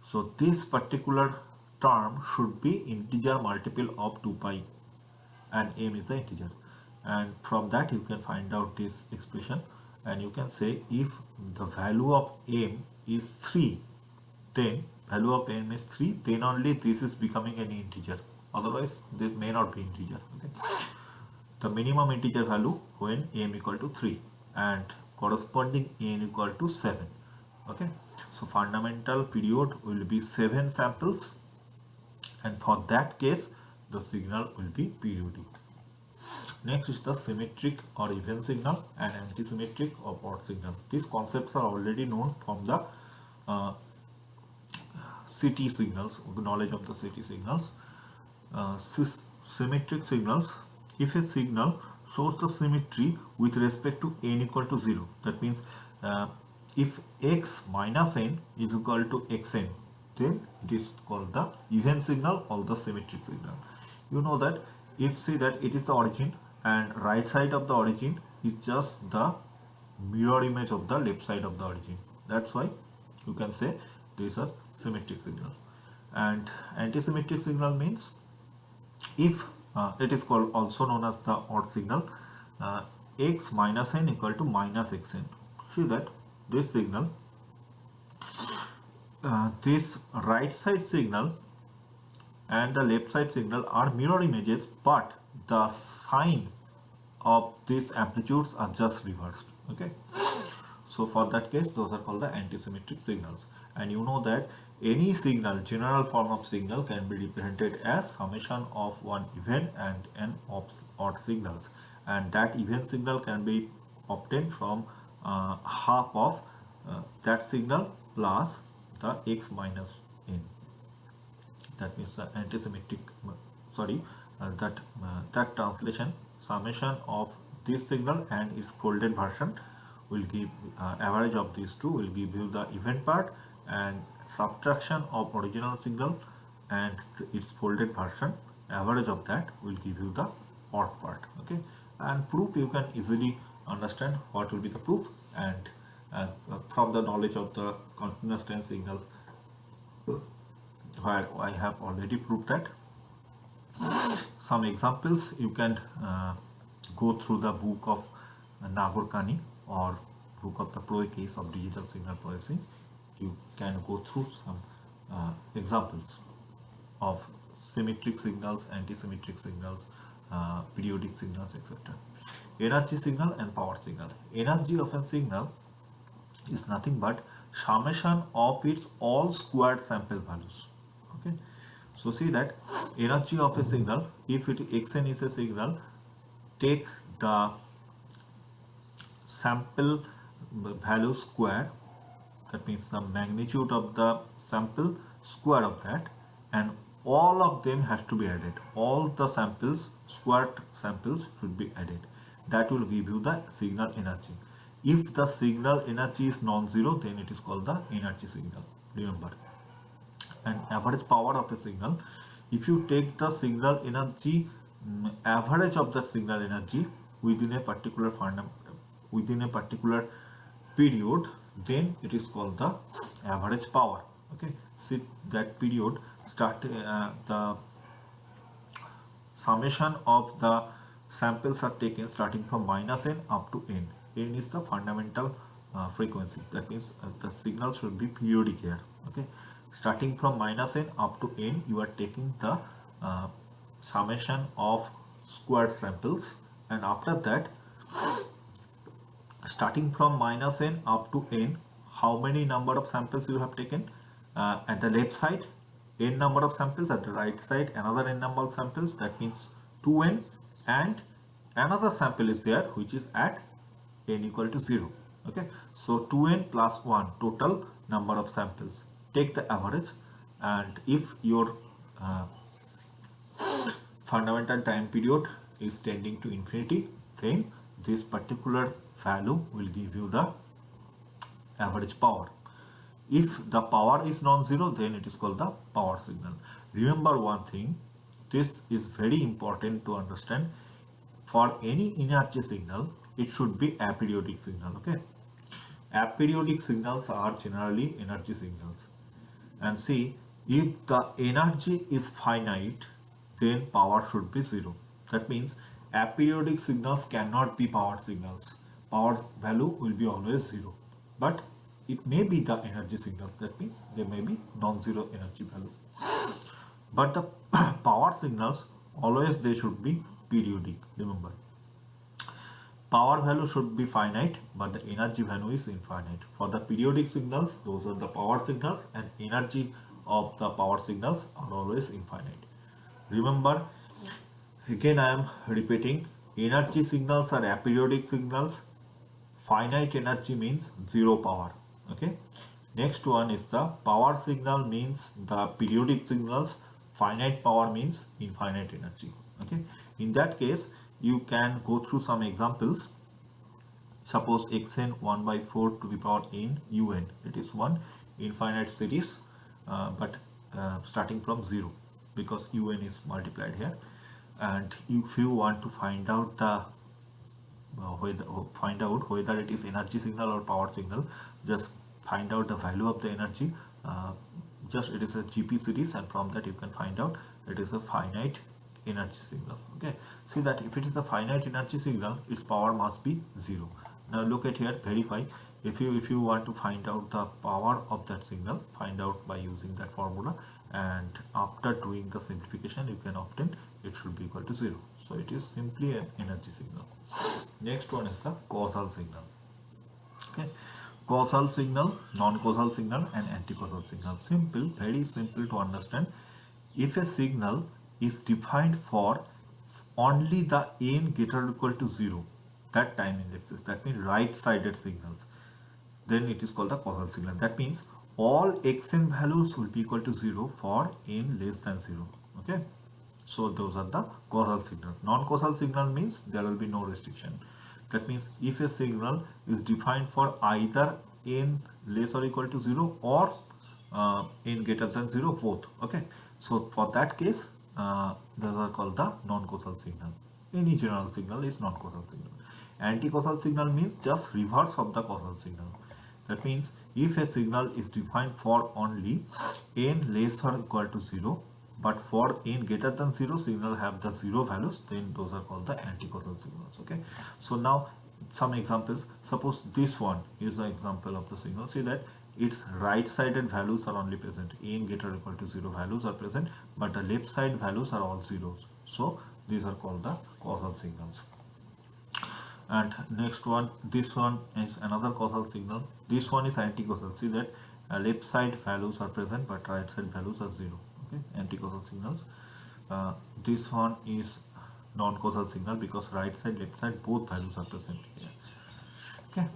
so this particular term should be integer multiple of 2 pi, and m is the integer, and from that you can find out this expression, and you can say if the value of m is 3, then value of m is 3, then only this is becoming an integer, otherwise this may not be integer. Okay, the minimum integer value when m equal to 3 and corresponding n equal to 7. Okay, so fundamental period will be 7 samples, and for that case the signal will be periodic. Next is the symmetric or even signal and antisymmetric or odd signal. These concepts are already known from the CT signals, knowledge of the CT signals. Symmetric signals, if a signal shows the symmetry with respect to n equal to 0, that means if x minus n is equal to xn, then it is called the even signal or the symmetric signal. You know that if say that it is the origin and right side of the origin is just the mirror image of the left side of the origin, that's why you can say these are symmetric signal. And antisymmetric signal means if it is called also known as the odd signal. x minus n equal to minus xn. See that this signal, this right side signal and the left side signal are mirror images, but the signs of these amplitudes are just reversed. Okay, so for that case, those are called the antisymmetric signals. And you know that any signal, general form of signal, can be represented as summation of one even and n of odd signals, and that even signal can be obtained from half of that signal plus the x minus n. That means the antisymmetric, that translation, summation of this signal and its folded version will give average of these two will give you the even part, and subtraction of original signal and its folded version, average of that will give you the odd part. Okay, and proof, you can easily understand what will be the proof, and from the knowledge of the continuous time signal, where I have already proved that. Some examples, you can go through the book of Nagorkani or book of the Proy case of digital signal processing. You can go through some examples of symmetric signals, anti-symmetric signals, periodic signals, etc. Energy signal and power signal. Energy of a signal is nothing but summation of its all squared sample values. Okay, so see that energy of a signal, if it xn is a signal, take the sample value square, that means the magnitude of the sample square of that, and all of them has to be added. All the samples, squared samples, should be added. That will give you the signal energy. If the signal energy is non-zero, then it is called the energy signal. Remember. And average power of a signal, if you take the signal energy, average of the signal energy within a particular period, then it is called the average power. Okay, see that period start the summation of the samples are taken starting from minus n up to n. N is the fundamental frequency. That means the signal should be periodic here. Okay, starting from minus n up to n, you are taking the summation of squared samples, and after that, starting from minus n up to n, how many number of samples you have taken at the left side, n number of samples, at the right side another n number of samples, that means 2n, and another sample is there which is at n equal to 0. Okay, so 2n plus 1, total number of samples. Take the average, and if your fundamental time period is tending to infinity, then this particular value will give you the average power. If the power is non-zero, then it is called the power signal. Remember one thing, this is very important to understand. For any energy signal, it should be aperiodic signal. Okay, aperiodic signals are generally energy signals. And see, if the energy is finite, then power should be 0. That means aperiodic signals cannot be power signals. Power value will be always 0. But it may be the energy signals. That means they may be non-zero energy value. But the power signals, always they should be periodic. Remember, power value should be finite, but the energy value is infinite. For the periodic signals, those are the power signals, and energy of the power signals are always infinite. Remember, again I am repeating, energy signals are aperiodic signals. Finite energy means 0 power. Okay, next one is the power signal, means the periodic signals. Finite power means infinite energy. Okay, in that case, you can go through some examples. Suppose xn 1 by 4 to the power n un, it is one infinite series, but starting from 0, because un is multiplied here. And if you want to find out the whether it is energy signal or power signal, just find out the value of the energy. Just it is a GP series, and from that you can find out it is a finite energy signal. Okay, see that if it is a finite energy signal, its power must be 0. Now look at here, verify. If you want to find out the power of that signal, find out by using that formula, and after doing the simplification you can obtain it should be equal to 0. So it is simply an energy signal. Next one is the causal signal. Okay, causal signal, non-causal signal and anti-causal signal. Simple, very simple to understand. If a signal is defined for only the n greater or equal to 0, that time indexes, that means right-sided signals, then it is called the causal signal. That means all xn values will be equal to 0 for n less than 0. Okay, so those are the causal signal. Non-causal signal means there will be no restriction. That means if a signal is defined for either n less or equal to 0 or n greater than 0, both. Okay, so for that case those are called the non-causal signal. Any general signal is non-causal signal. Anti-causal signal means just reverse of the causal signal. That means if a signal is defined for only n less or equal to 0, but for n greater than 0 signal have the 0 values, then those are called the anti-causal signals. Okay, so now some examples. Suppose this one is the example of the signal. See that its right sided values are only present, n greater or equal to 0 values are present, but the left side values are all zeros. So these are called the causal signals. And next one, this one is another causal signal. This one is anti-causal. See that left side values are present but right side values are 0. Okay, anti-causal signals. This one is non-causal signal because right side left side both values are present here. Okay,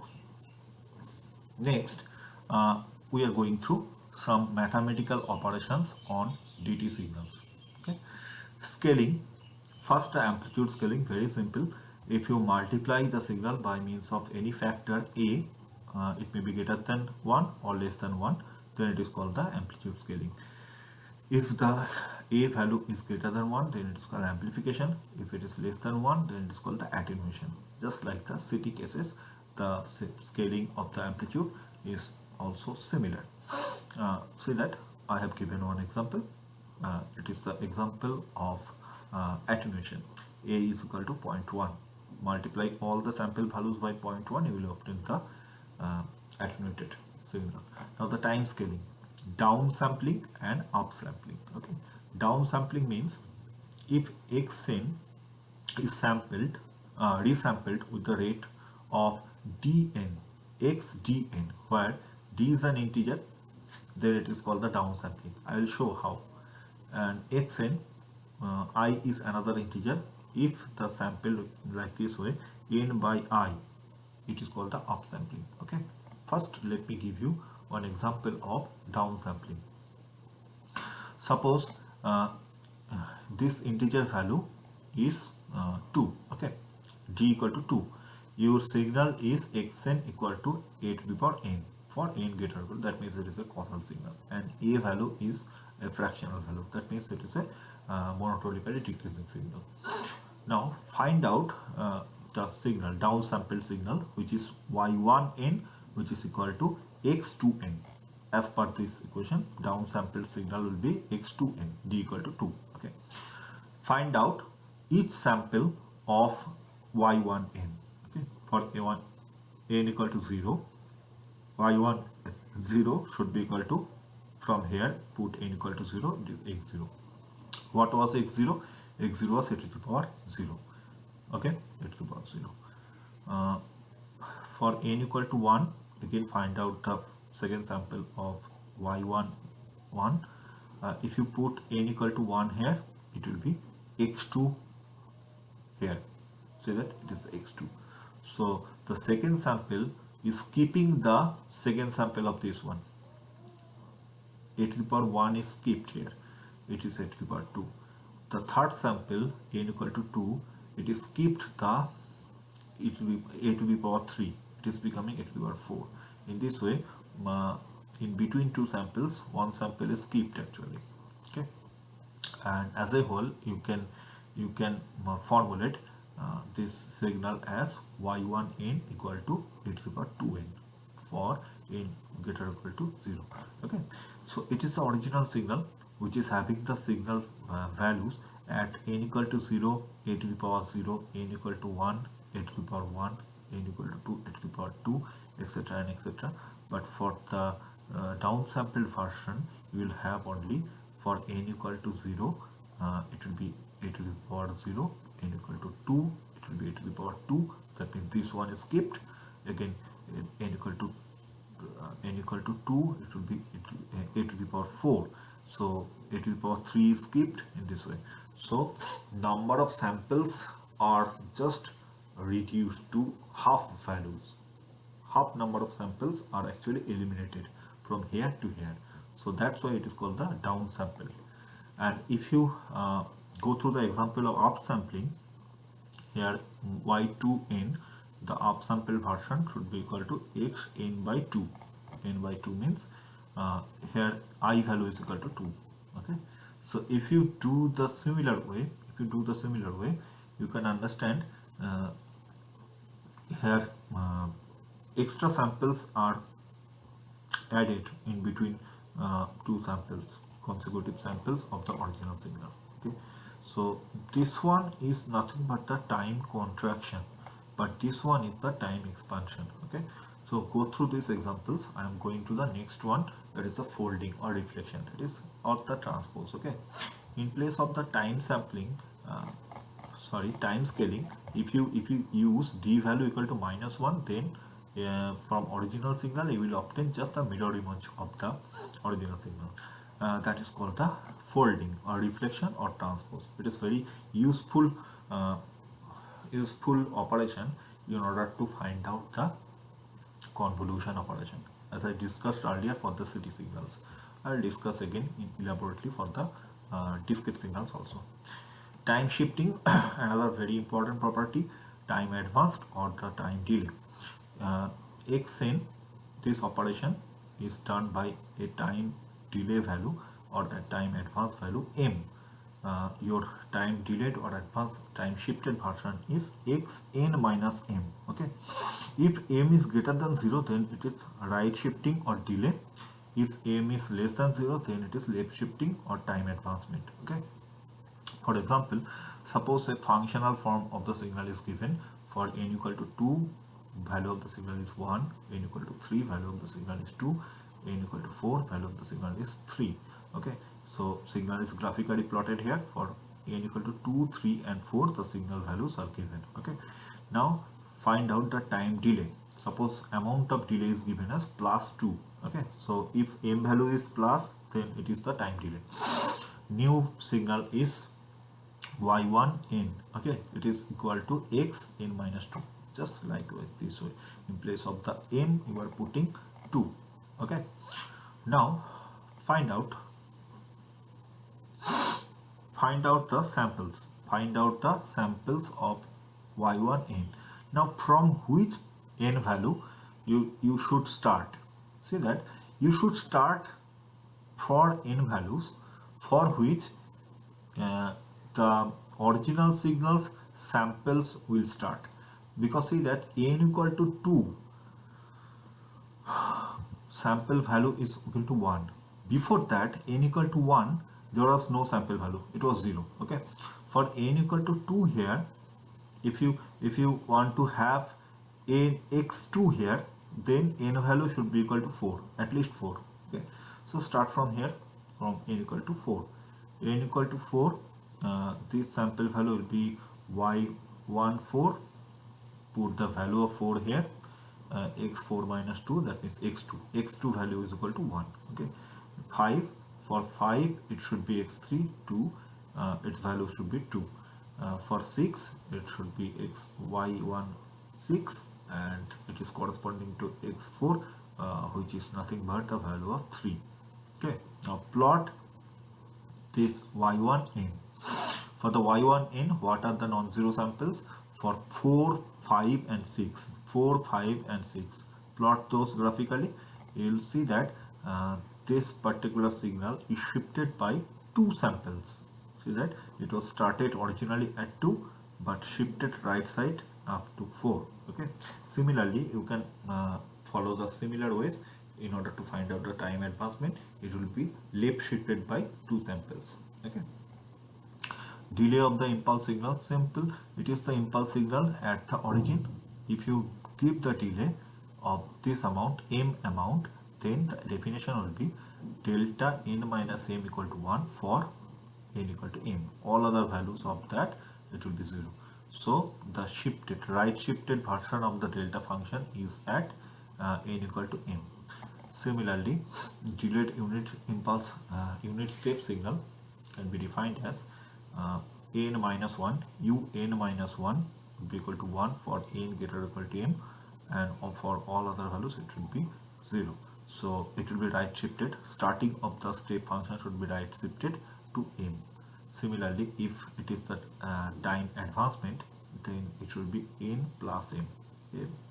next we are going through some mathematical operations on DT signals. Okay, scaling. First, amplitude scaling, very simple. If you multiply the signal by means of any factor a, it may be greater than 1 or less than 1, then it is called the amplitude scaling. If the a value is greater than 1, then it is called amplification. If it is less than 1, then it is called the attenuation. Just like the CT cases, the scaling of the amplitude is also similar. See that I have given one example. It is the example of attenuation. A is equal to 0.1. Multiply all the sample values by 0.1, you will obtain the attenuated signal. Now the time scaling, down sampling and up sampling. Okay, down sampling means if xn is sampled, resampled with the rate of dn, x dn, where d is an integer, then it is called the down sampling. I will show how. And xn, I is another integer. If the sample like this way, n by I, it is called the upsampling. Okay, first let me give you one example of downsampling. Suppose this integer value is 2. Okay, d equal to 2. Your signal is xn equal to a to the power n for n greater or equal. That means it is a causal signal, and a value is a fractional value. That means it is a monotonically decreasing signal. Now find out the signal, downsampled signal, which is y1n, which is equal to x2n. As per this equation, downsampled signal will be x2n, d equal to 2. Okay, find out each sample of y1n. Okay, for a1 n equal to 0, y1 0 should be equal to, from here put n equal to 0, it is x0. What was x0? x0 was a to the power 0. Okay, a to the power 0. For n equal to 1, again find out the second sample of y1 1. If you put n equal to 1 here, it will be x2 here. See that it is x2. So the second sample is keeping the second sample of this one. A to the power 1 is skipped here. It is a to the power 2. The third sample, n equal to 2, it is skipped the a to the power 3. It is becoming a to the power 4. In this way, in between two samples, one sample is skipped actually. Okay, and as a whole, you can formulate this signal as y1n equal to a to the power 2n for n greater or equal to 0. Okay, so it is the original signal. which is having the signal values at n equal to 0, a to the power 0, n equal to 1, a to the power 1, n equal to 2, a to the power 2, etc. and etc. But for the downsampled version, you will have only for n equal to 0, it will be a to the power 0, n equal to 2, it will be a to the power 2. That means this one is skipped. Again, n equal to n equal to 2, it will be a to the power 4. So a to the power 3 is skipped in this way. So number of samples are just reduced to half values. Half number of samples are actually eliminated from here to here. So that's why it is called the downsample. And if you go through the example of upsampling, here y2n, the upsample version should be equal to x n by 2. N by 2 means here I value is equal to 2. Okay, so if you do the similar way, you can understand here extra samples are added in between two samples, consecutive samples of the original signal. Okay, so this one is nothing but the time contraction, but this one is the time expansion. Okay, so go through these examples. I am going to the next one, that is the folding or reflection, that is or the transpose. Okay, in place of the time sampling, time scaling, if you use d value equal to -1, then from original signal you will obtain just the mirror image of the original signal. That is called the folding or reflection or transpose. It is very useful operation in order to find out the convolution operation, as I discussed earlier for the city signals. I will discuss again elaborately for the discrete signals also. Time shifting, another very important property, time advanced or the time delay. Xn, this operation is done by a time delay value or a time advanced value m. Your time delayed or advanced time shifted version is xn minus m. Okay, if m is greater than 0, then it is right shifting or delay. If m is less than 0, then it is left shifting or time advancement. Okay, for example, suppose a functional form of the signal is given. For n equal to 2, value of the signal is 1, n equal to 3, value of the signal is 2, n equal to 4, value of the signal is 3. Okay, so signal is graphically plotted here. For n equal to 2, 3 and 4, the signal values are given. Okay, now find out the time delay. Suppose amount of delay is given as +2. Okay, so if m value is plus, then it is the time delay. New signal is y1n. Okay, it is equal to x n minus 2. Just likewise this way, in place of the m you are putting 2. Okay, now find out the samples. Find out the samples of y1n. Now from which n value you should start. See that you should start for n values for which the original signals samples will start, because see that n equal to 2, sample value is equal to 1. Before that, n equal to 1, there was no sample value, it was 0. Okay, for n equal to 2 here, if you want to have n x2 here, then n value should be equal to 4, at least 4. Okay, so start from here, from n equal to 4. N equal to 4, this sample value will be y14. Put the value of 4 here, x4 minus 2, that means x2. x2 value is equal to 1. Okay, 5, for 5 it should be x3, 2, its value should be 2. For 6 it should be y16, and it is corresponding to x4, which is nothing but the value of 3. Okay, now plot this y1n. For the y1n, what are the non-zero samples? For 4, 5 and 6. 4, 5 and 6. Plot those graphically. You will see that this particular signal is shifted by 2 samples. See that it was started originally at 2 but shifted right side up to 4. Okay. Similarly, you can follow the similar ways in order to find out the time advancement. it will be left shifted by 2 samples. Okay. Delay of the impulse signal, simple, it is the impulse signal at the origin. If you give the delay of this amount, m amount, then the definition will be delta n minus m equal to 1 for n equal to m. All other values of that, it will be 0. So the shifted, right shifted version of the delta function is at n equal to m. Similarly, delayed unit impulse unit step signal can be defined as n minus 1, un minus 1 will be equal to 1 for n greater or equal to m, and for all other values it should be 0. So it will be right shifted. Starting of the step function should be right shifted to m. Similarly, if it is the time advancement, then it should be n plus m.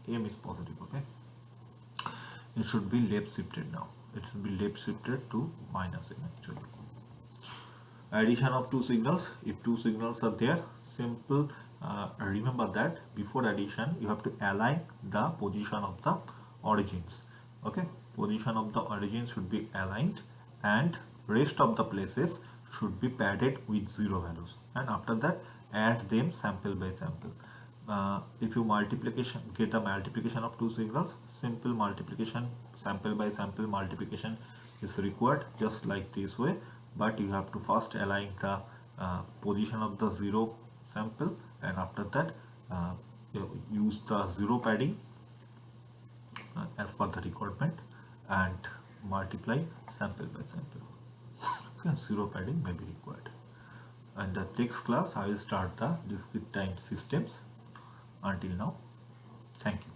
M is positive, okay. It should be left shifted now. It should be left shifted to minus n actually. Addition of two signals. If two signals are there, simple, remember that before addition you have to align the position of the origins. Okay, position of the origins should be aligned and rest of the places should be padded with 0 values, and after that add them sample by sample. If you get a multiplication of two signals, simple multiplication, sample by sample multiplication is required just like this way, but you have to first align the position of the 0 sample, and after that you use the 0 padding as per the requirement and multiply sample by sample. Okay, 0 padding may be required. And the next class I will start the discrete time systems. Until now, thank you.